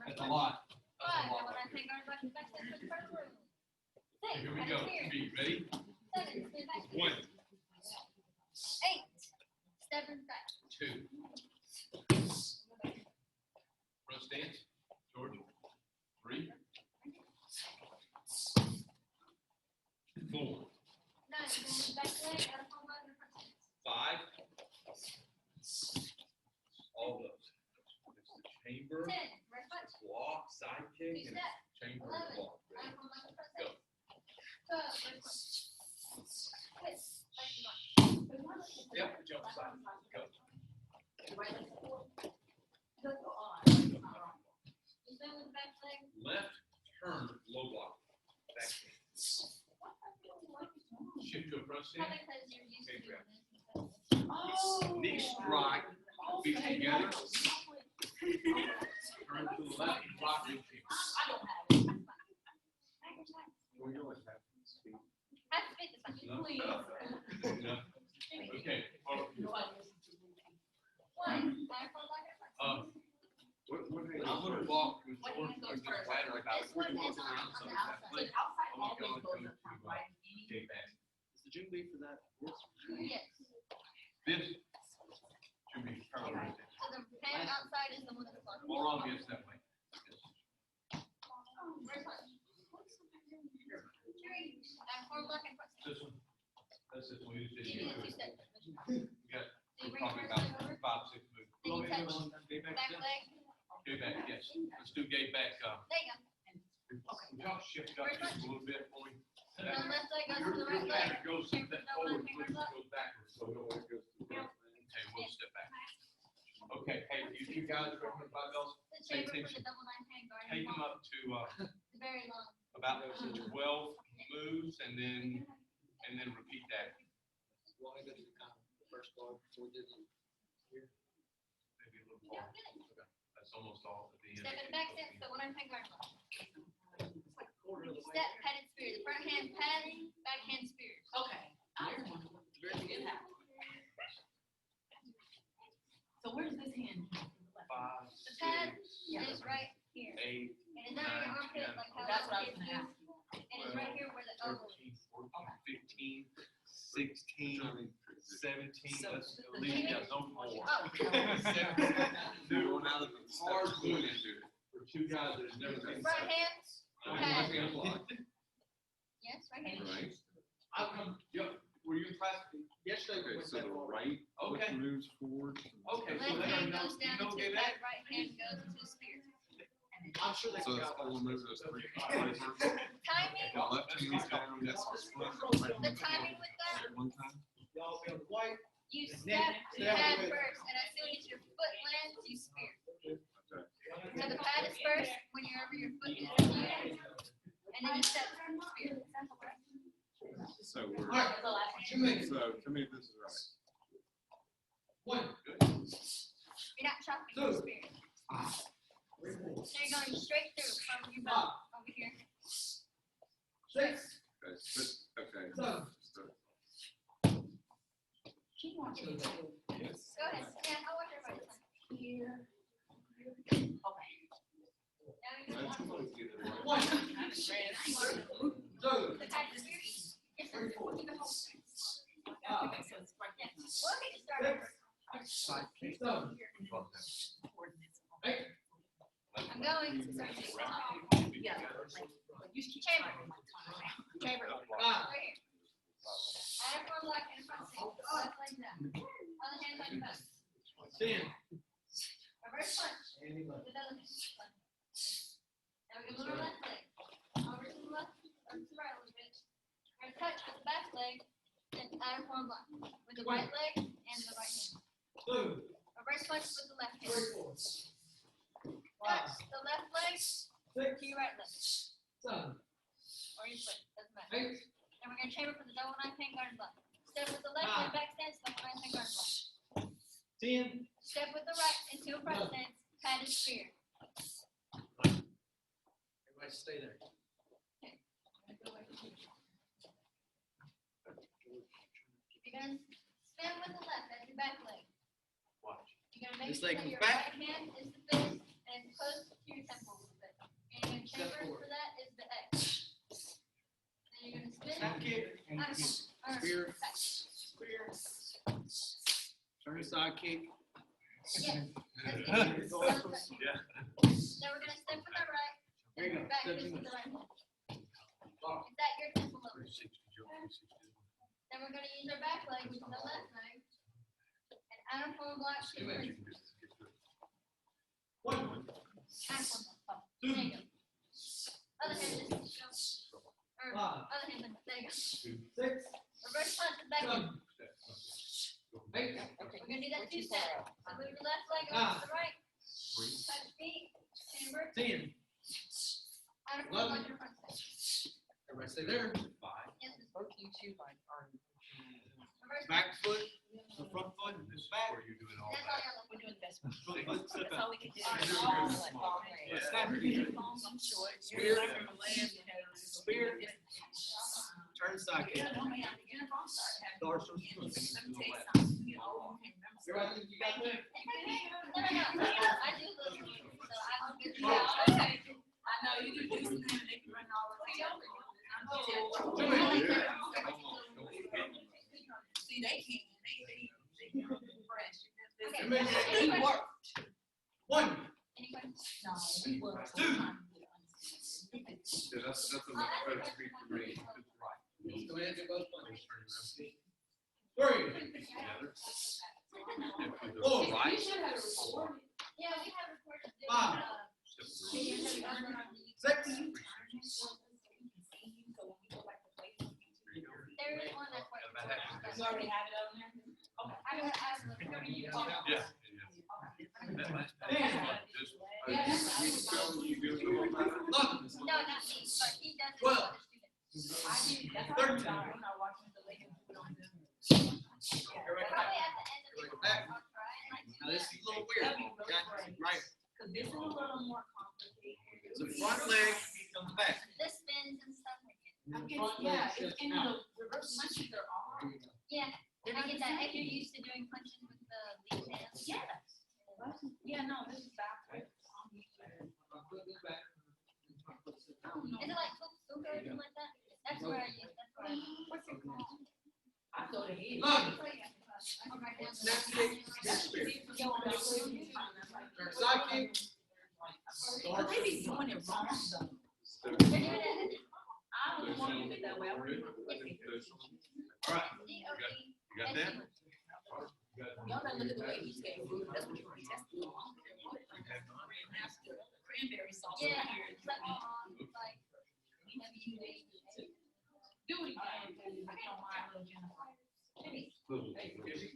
That's a lot. Here we go. Feet ready? 1, 2. Front stance. George. 3. 4. 5. All those. It's the chamber, block, side kick, and chamber and block. Ready? Go. Yep, jump side. Go. Left turn, low block. Back hand. Shift to a front stance. Okay, grab. Knee strike. Feet together. Turn to the left and rock bridge hand. Enough? Okay. I'm gonna walk with George like this ladder like that. We're gonna walk around so that like, I'm gonna go to Gay back. Is the gym lead for that? Yes. This should be parallel. So the hand outside is the one that's on. More obvious that way. This one. That's this one. We just did here. We got, we're talking about 5, 6 moves. Gay back, Back leg. Gay back, yes. Let's do gay back. There you go. Y'all shift up just a little bit for me. The left leg goes to Your the right leg. pattern goes Chamber that double forward, fingers up. goes backwards. So okay, we'll step back. Okay, hey, you two guys, remember my bells? The Pay chamber for attention. the double line hand guard. Take them up to It's very long. about 12 moves, and then repeat that. Why did you kind of the first part before we did it? Maybe a little more. That's almost all at the end. Step in back stance, the one arm hand guard. Step, padded spear. The front hand padding, back hand spears. Okay. I just want to look at the very beginning. So where's this hand? 5, The pad 6, is right here. 8, And it's not on your armpit like how That's what I it was is. gonna ask. And it's right here where the elbow is. 13, 14, 15, 16, 17. Let's leave yeah, no more. Oh. 17. Going out of the Hard going move into it. for two guys that have never been. Front hands, pad. Block. Yes, right hand. Right. I'll come. Yep. Were you in class yesterday? Okay, so the right Okay. moves forward. Okay. Left So hand they goes down know to gay pad, back. right hand goes to spear. I'm sure they So can that's go. all moves those 3 Timing, The left hand's down, that's the split. the timing with that, One time. Y'all be on the white. you step, you pad first, and as soon as your foot lands, you spear. Okay. So the pad is first, whenever your foot is in the air, and then you step and spear. So we're, That's the last one. so to me, this is right. 1. Good. You're not chopping, you're spearing. So you're going straight through from your belt over here. 6. Okay, okay. Seven. So, She wants you to. yes. Go ahead, yeah, I'll watch everybody. Here. Okay. Now you're That's going close either way. 1. I'm ready. 2. the pad is spear. Yes, sir. You can hold. Okay, so it's right Yeah. there. Well, okay, start. Side kick. 7. 8. I'm going. Yeah. You should keep Chamber. Chamber. 9. block and front stance. Left leg down. Other hand on your back. 10. Reverse punch. With the other hand. Now we're gonna move our left leg. Over to the left, or to the right a little bit. We're gonna touch with the back leg and outer forearm block. With the right leg and the right hand. 2. Reverse punch with the left hand. 3, 4. Touch the left leg to your right leg. 7. Or your foot. Doesn't matter. 8. And we're gonna chamber for the double knife hand guard block. Step with the left leg back stance, double knife hand guard block. 10. Step with the right into a front stance, padded spear. Everybody stay there. You're gonna spin with the left, that's your back leg. Watch. You're gonna make This sure leg that comes your back. right hand is the fist and close to your temple a little bit. And your Step chamber forward. for that is the X. Then you're gonna spin. Snap kick. Out of Spear. back. Turn side kick. Yes. That's Yeah. it. Then we're gonna step with our right. There you go. Back Step fist in. with the right hand. Is that your temple level? Then we're gonna use our back leg, which is the left leg. And outer forearm block to the right. 1. Outer forearm block. There you go. Other hand just go. Or 5. other hand, there you go. 6. Reverse punch the back hand. 7. 8. We're gonna do that 2 steps. So move your left leg over to the right. Touch feet. Chamber. 10. Outer forearm block to the front step. Everybody stay there. 5. Yes, miss. Both you two like are. Reverse Back foot. The front foot is back. Or you're doing all That's that. all y'all We're look. doing the best one. Let's step That's out. all we can do. Alright. Let's snap your knee. I'm short. Spear. You're like from the land, you know. Spear. Turn side kick. Dorsal. Everybody, you got that? No. I do look. So I don't get you Yeah, out. okay. I know you do this and then they can run all the way over. See, they can't. They fresh. Okay. We work. 1. Any questions? No, we work. 2. Yeah, that's a much better street to read. Go ahead and do both punches. 3. Oh, right. Yeah, we have recorded. 5. 6. There is one that's You already have it on there? I Yeah. Yeah. Just, No, not me, but he does it. 12. I did, that's how 13. I'm not watching the Lakers put on them. Probably at the end of the Back. I'll try. Now this is a little weird. Right. Cause this is a little more complicated. The front leg comes back. This spins and stuff like it. I'm getting, yeah, it's in the reverse punches are on. Yeah, I get that if you're used to doing punches with the lead hands. Yeah. Yeah, no, this is backwards. Is it like hook or something like that? That's where I use. That's where I use. What's it called? I thought it is. 11. I'll write down the- Snap kick. Spear. Turn side kick. But they be doing it wrong though. They're doing it. I don't want to do it that way. I want to do it. all right, D-O-E. you got that? Y'all gotta look at the way he's getting food. That's what you're testing. Cranberry sauce over Yeah, here. it's like, like, W-A-E. Do it again. I don't mind little Jennifer. Maybe.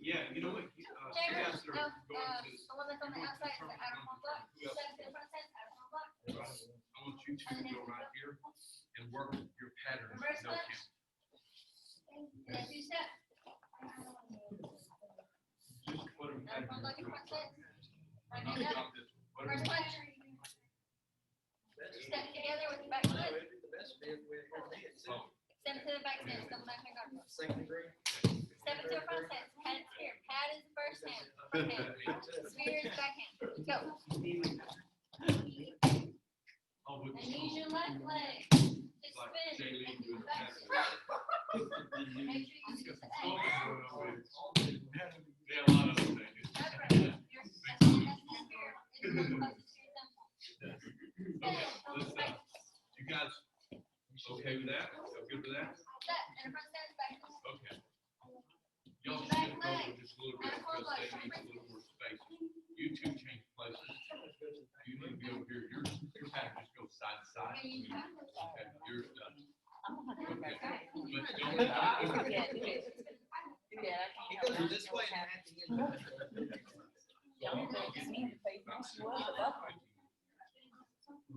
Yeah, you know what? Chamber, no, the one that's on the outside is the outer front block. Step to the front step, outer front block. I want you to go right here and work your pattern. Reverse No punch. count. And then 2 step. Just put them. Outer front block and front step. Right Not hand up. about this one. Reverse punch. Step together with your back foot. Step to the back stance, double knife hand guard block. Step into a front stance, pad and spear. Pad is the first hand, front hand. Spear is the back hand. Go. Oh, with And the use your song. left leg to Like spin Jay Lee and do doing the back that. step. Make sure you use the Oh, X. yeah, a lot of them think it. That's right. That's the spear. It's the closest to your temple. Okay, let's, you guys okay with that? Y'all good with that? Step, and a front stance, back stance. Okay. Y'all Back shift leg. over just a little bit because they need a little more space. You two change places. You need to be over here. Your pattern just goes side to side. Okay, yours does. Okay. But don't. Yeah, do it. Do that. I He can't help goes it. this way and at the end. Y'all know it's me, face mask, what the fuck?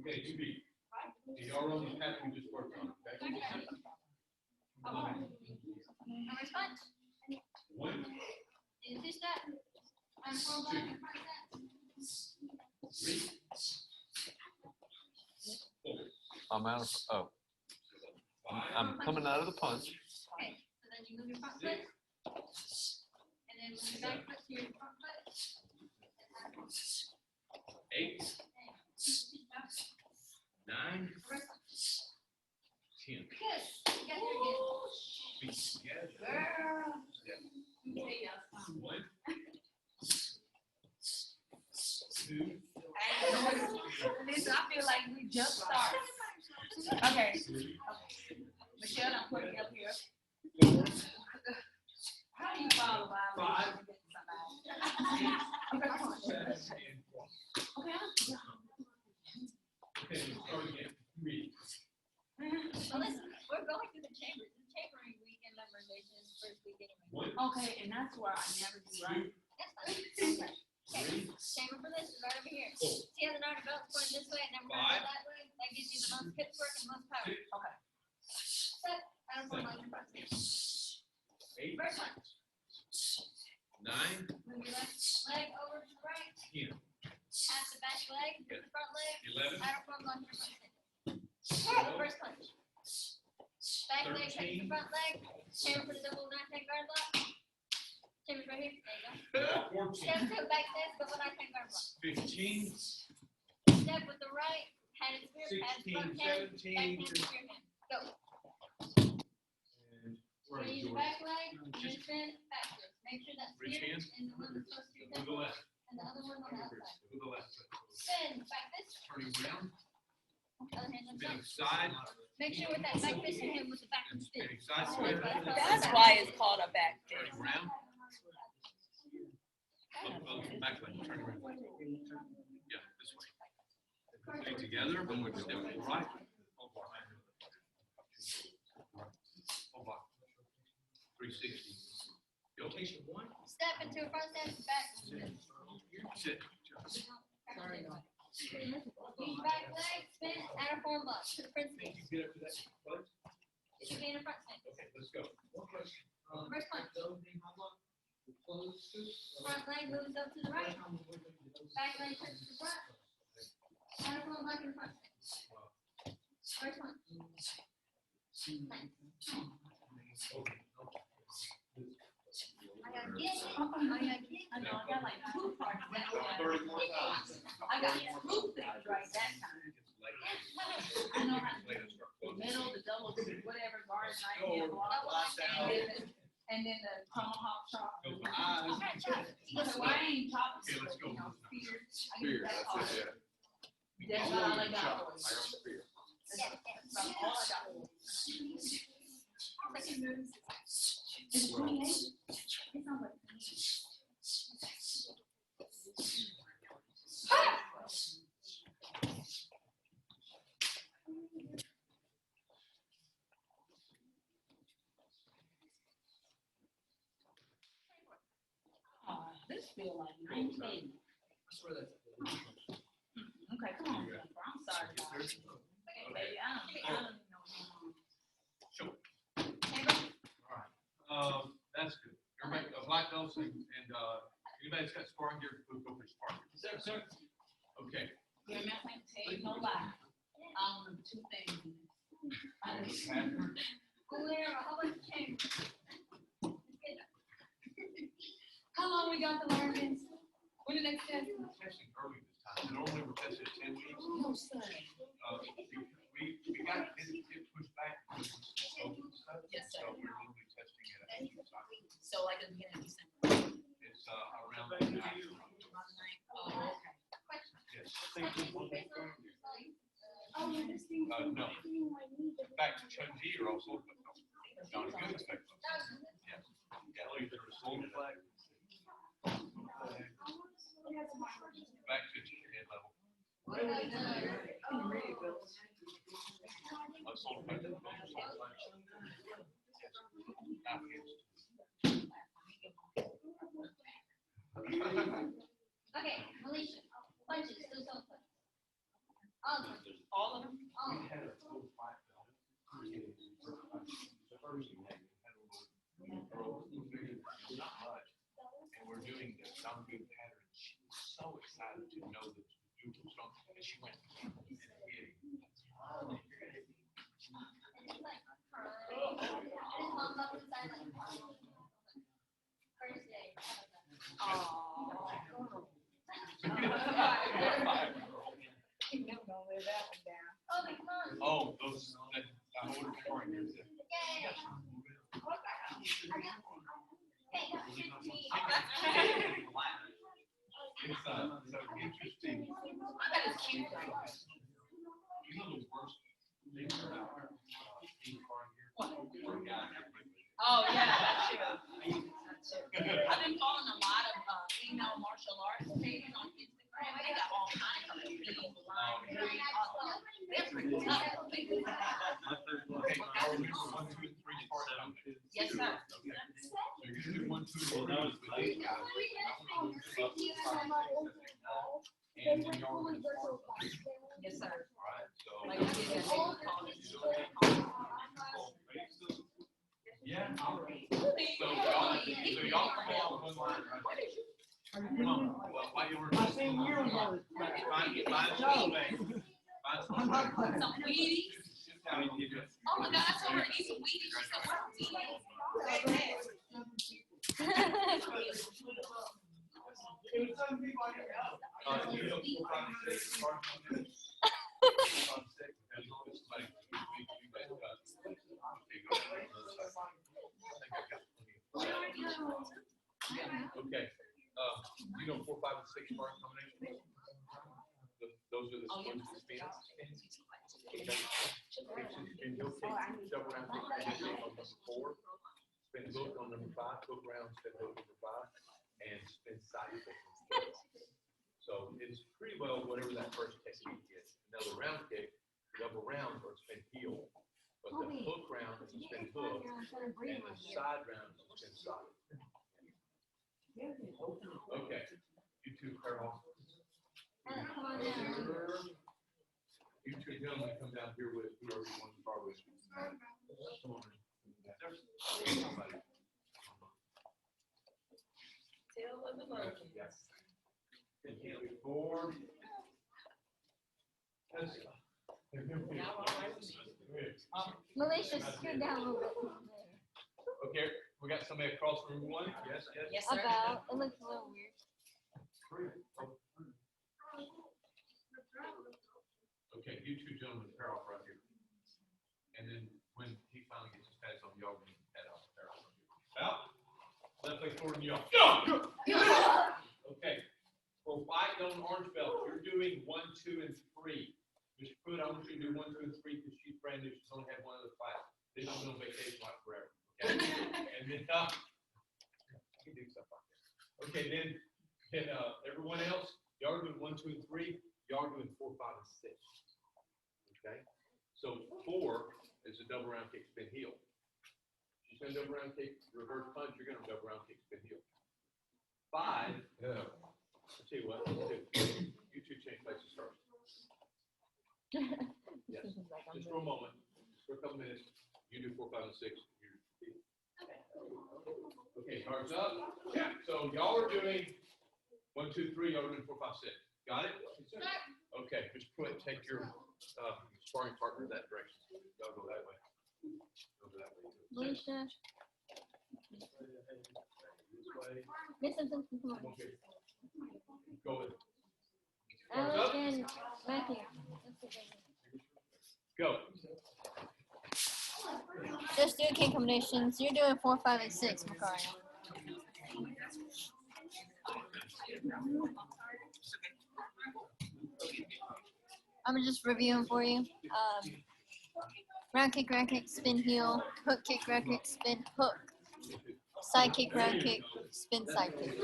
Okay, you beat. Y'all on the pattern we just worked on, okay? Number punch. One, In two steps. Arm forward, back, and front step. 3, 4, I'm out of, oh, 5, I'm coming out of the punch. Okay, so then you move your front foot. And then move your back foot to your front foot. 8, 9, Reverse punch. 10. Good. You got there again. Feet together. Girl. Step. Let me tell y'all something. 1, 2, Listen, I feel like we just started. Okay. 3, Michelle, I'm putting you up here. 4, How do you follow by? 5, Okay, come on. 7, and 8. Okay. Okay, let's start again. 3, So listen, we're going through the chambers. The chambering weekend memorization is first week anyway. 1, Okay, and that's where I never do right. 2, That's fine. 3, Chamber for this is right over here. 4, See how the nine belts pointing this way and then we're going that way? That gives you the most hip work and most power. Okay. Set, and I'm going like front. 8, First punch. 9, Move your left leg over to the right. 10, Half the back leg, to the front leg. 11, Outer front block to the front leg. First punch. Back leg, touch the front leg. Chamber for the double 9-10 guard block. Chamber's right here. There you go. 14, Step to back step, double 9-10 guard block. 15, Step with the right, padded spear, padded 16, front hand, back 17, hand, spear hand. Go. and where are Use you, your George? back leg, and then spin backwards. Make sure that Reach spear hands. is the one that's close to your To the temple, left, and the other one on the outside. to the left. Spin, back this, Turning around, other hand spinning upside. side, Make sure with that back fist in hand with the back and and spin. spinning side Oh, step. That's why it's called a back Turning fist. around. Back leg, turning around. Yeah, this way. Feet together, but we're step to the right. Hold on. 360. You okay? One. Step into a front step, back. Sit. Use back leg, spin, outer form block to the front Think step. you get up to that place? It should be in a front step. Okay, let's go. First punch. Front leg moves up to the right. Back leg touches the front. Outer form block in the front step. First punch. I got get it. I got get it. I know, I got like two parts that time. 31 times. I got two things right that time. I know how to do the middle, the double, whatever, guard, right hand, block, and then the tomahawk chop. Go for eyes. Okay, chop. You So go I ain't chopping, Okay, let's go. you know, spear. I Spear, can do that that's all. it, yeah. That's all I got. I got spear. That's all I got. It's 28. It's not like. This feel like 19. I swear that's. Okay, come on, Jennifer. I'm sorry about it. Baby, I don't even know. That's good. Everybody, black belts and anybody that's got sparring gear, go for sparring. Sir. Okay. Yeah, man, I can't tell you no lie. I don't know two things. I just- How about the chamber? How long we got to learn this? When the next test? We're testing early this time. Normally we're testing at 10 weeks. No, son. We got it pushed back because of some COVID stuff. Yes, sir. So we're normally testing it at 8 weeks. So like at the beginning of December. It's around the 9th. Oh, okay. Yes. Oh, yeah, this thing. No. Back to Chun Ji are also, but no. Johnny Good expects. Yes. Yeah, I'll use it. Back to head level. Okay, Alicia, punches, those don't punch. All of them. All of them? All of them. And we're doing this some good pattern. She was so excited to know that you were strong, and she went and hit. And it's like crying. And his mom up inside like crying. First day. Oh, my God. Oh, those, that, I ordered for you. Yeah. Hey, that's 15. It's, so interesting. You know the worst thing about being part here? Oh, yeah, that's true. I've been following a lot of female martial arts pages on Instagram. They got all kinds of videos live. They're pretty tough. Okay, I'll remember 1, 2, and 3 part combinations. Yes, sir. So you're gonna do 1, 2, and 3 with these guys. And then you're gonna Yes, sir. Alright, Like so. I did that. Yeah. So y'all come on one line right there. Come on, well, while you were. Find some way. Find some way. Some Wheaties. I mean, you just. Oh my God, I told her to eat some Wheaties. She said, what are Wheaties? You know, 4, 5, 6, part combinations. 4, 5, 6, as long as somebody can do it, you guys got it. Okay, go ahead. Okay, you know 4, 5, and 6 part combinations? Those are the Oh, yeah. ones that spin. Okay. Spin hook kick, double round kick, spin hook on number 4, spin hook on number 5, hook round, spin hook number 5, and spin side kick. So it's pretty well whatever that first technique is. Another round kick, double round, or spin heel. But the hook round is a spin hook, and the side round is a spin side. Okay, you two pair off. You two gentlemen come down here with whoever you want to start with. Yes. And here we 4. Malaysia, scoot down a little bit. Okay, we got somebody across room 1. Yes, yes. Yes, sir. About. It looks a little weird. Okay, you two gentlemen pair off right here. And then when he finally gets his pads on, y'all can pair off. Out. Left leg forward and y'all. Okay. For white on orange belt, you're doing 1, 2, and 3. Mr. Pruitt, I want you to do 1, 2, and 3 because she's brand new. She's only had one other fight. Then she's on vacation like forever. Okay. And then you can do stuff like that. Okay, then everyone else, y'all are doing 1, 2, and 3. Y'all are doing 4, 5, and 6. Okay. So 4 is a double round kick, spin heel. She's gonna double round kick, reverse punch. You're gonna double round kick, spin heel. 5. I'll tell you what. You two change places first. Yes. Just for a moment. Just for a couple minutes. You do 4, 5, and 6. Okay, cards up. Yeah. So y'all are doing 1, 2, 3. Y'all are doing 4, 5, 6. Got it? Okay. Just take your sparring partner that direction. Y'all go that way. Go that way. Malaysia. This way. Listen, come on. Okay. Go with it. Alex and Matthew. Go. Just do kick combinations. You're doing 4, 5, and 6, Macario. I'm just reviewing for you. Round kick, spin heel, hook kick, round kick, spin, hook, Side kick, round kick, spin side kick.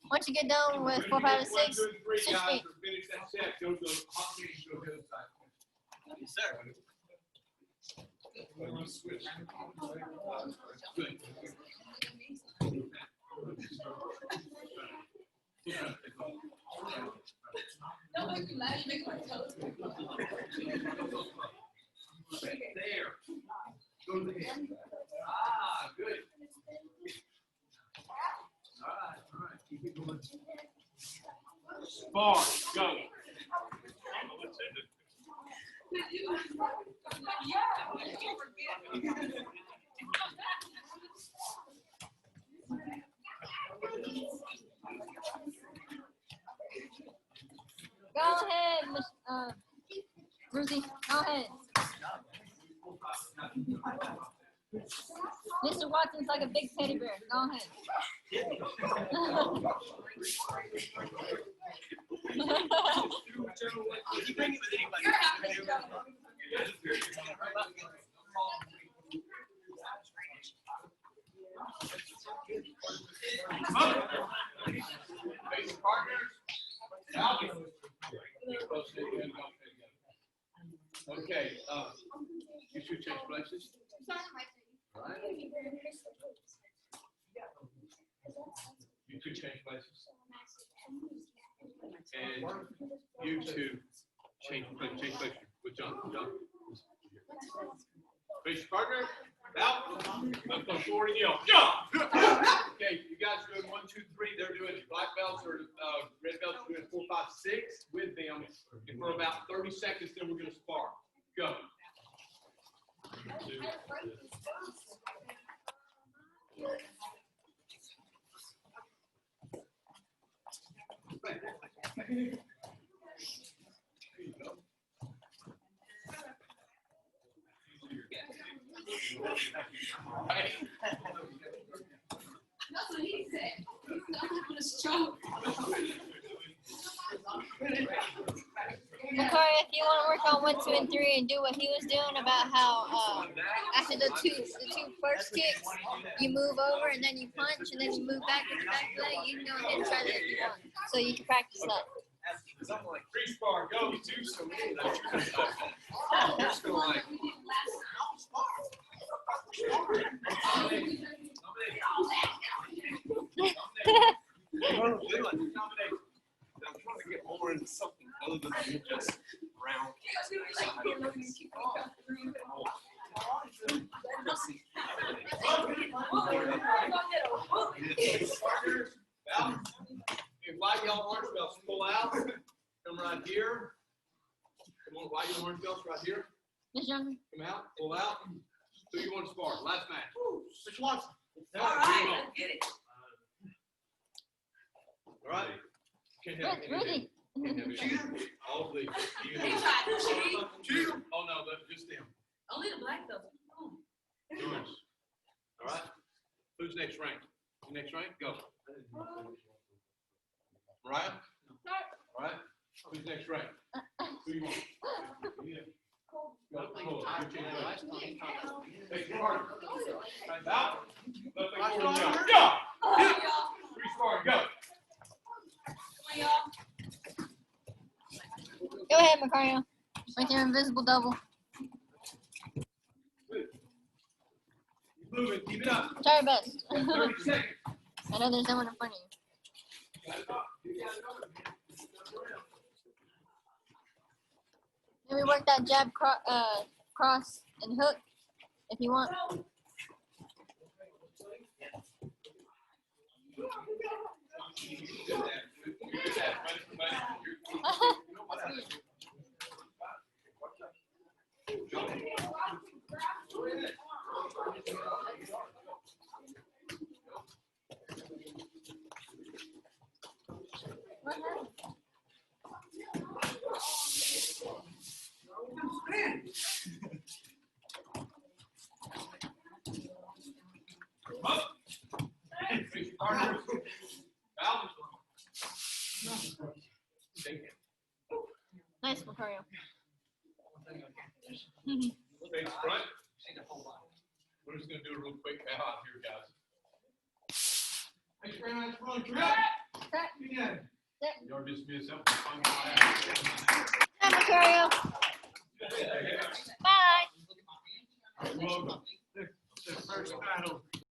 Once you get done with 4, 5, and 6, switch feet. Yes, sir. Don't make me laugh, make my toes. There. Go to the head. Ah, good. All right, keep it going. Spar, go. Go ahead, Ruthie. Go ahead. Mr. Watson's like a big teddy bear. Go ahead. You bring it with anybody. Base partners. Out. Okay, you should change places. All right. You two change places. And you two change places with John. Base partner. Out. Let's go forward and yell. Jump! Okay, you guys are doing 1, 2, 3. They're doing black belts or red belts are doing 4, 5, 6 with them. And for about 30 seconds, then we're going to spar. Go. That's what he said. I'm having a stroke. Macari, if you want to work on 1, 2, and 3 and do what he was doing about how after the two first kicks, you move over and then you punch and then you move back with your back leg, you can go ahead and try that if you want. So you can practice that. Free spar. Go. Do so many that you're just going like, I'm trying to get more into something other than just round. If white, yellow, orange belts pull out, come right here. Come on, white, yellow, orange belts right here. Miss Younger? Come out, pull out. Who you want to spar? Last match. Which Watson? All right, let's get it. All right. Can't have Ruthie. all the. He tried to cheat. Oh no, just them. Only the black belt. Yours. All right. Who's next rank? Next rank? Go. Mariah? All right. Who's next rank? Who you want? Go. Cole. You change your Hey, Carter. Time out. Left leg forward, go. Go. Free sparring, go. Go ahead, Macario. Like your invisible double. Moving, keep it up. Try your best. 30 seconds. I know there's someone in front of you. Maybe work that jab, cross, and hook if you want. Nice, Macario. Face front. We're just gonna do a real quick bow out here, guys. Thanks very much, front. Again. You're dismissed. That was fun. Hi, Mercurio. Bye. Well, the first battle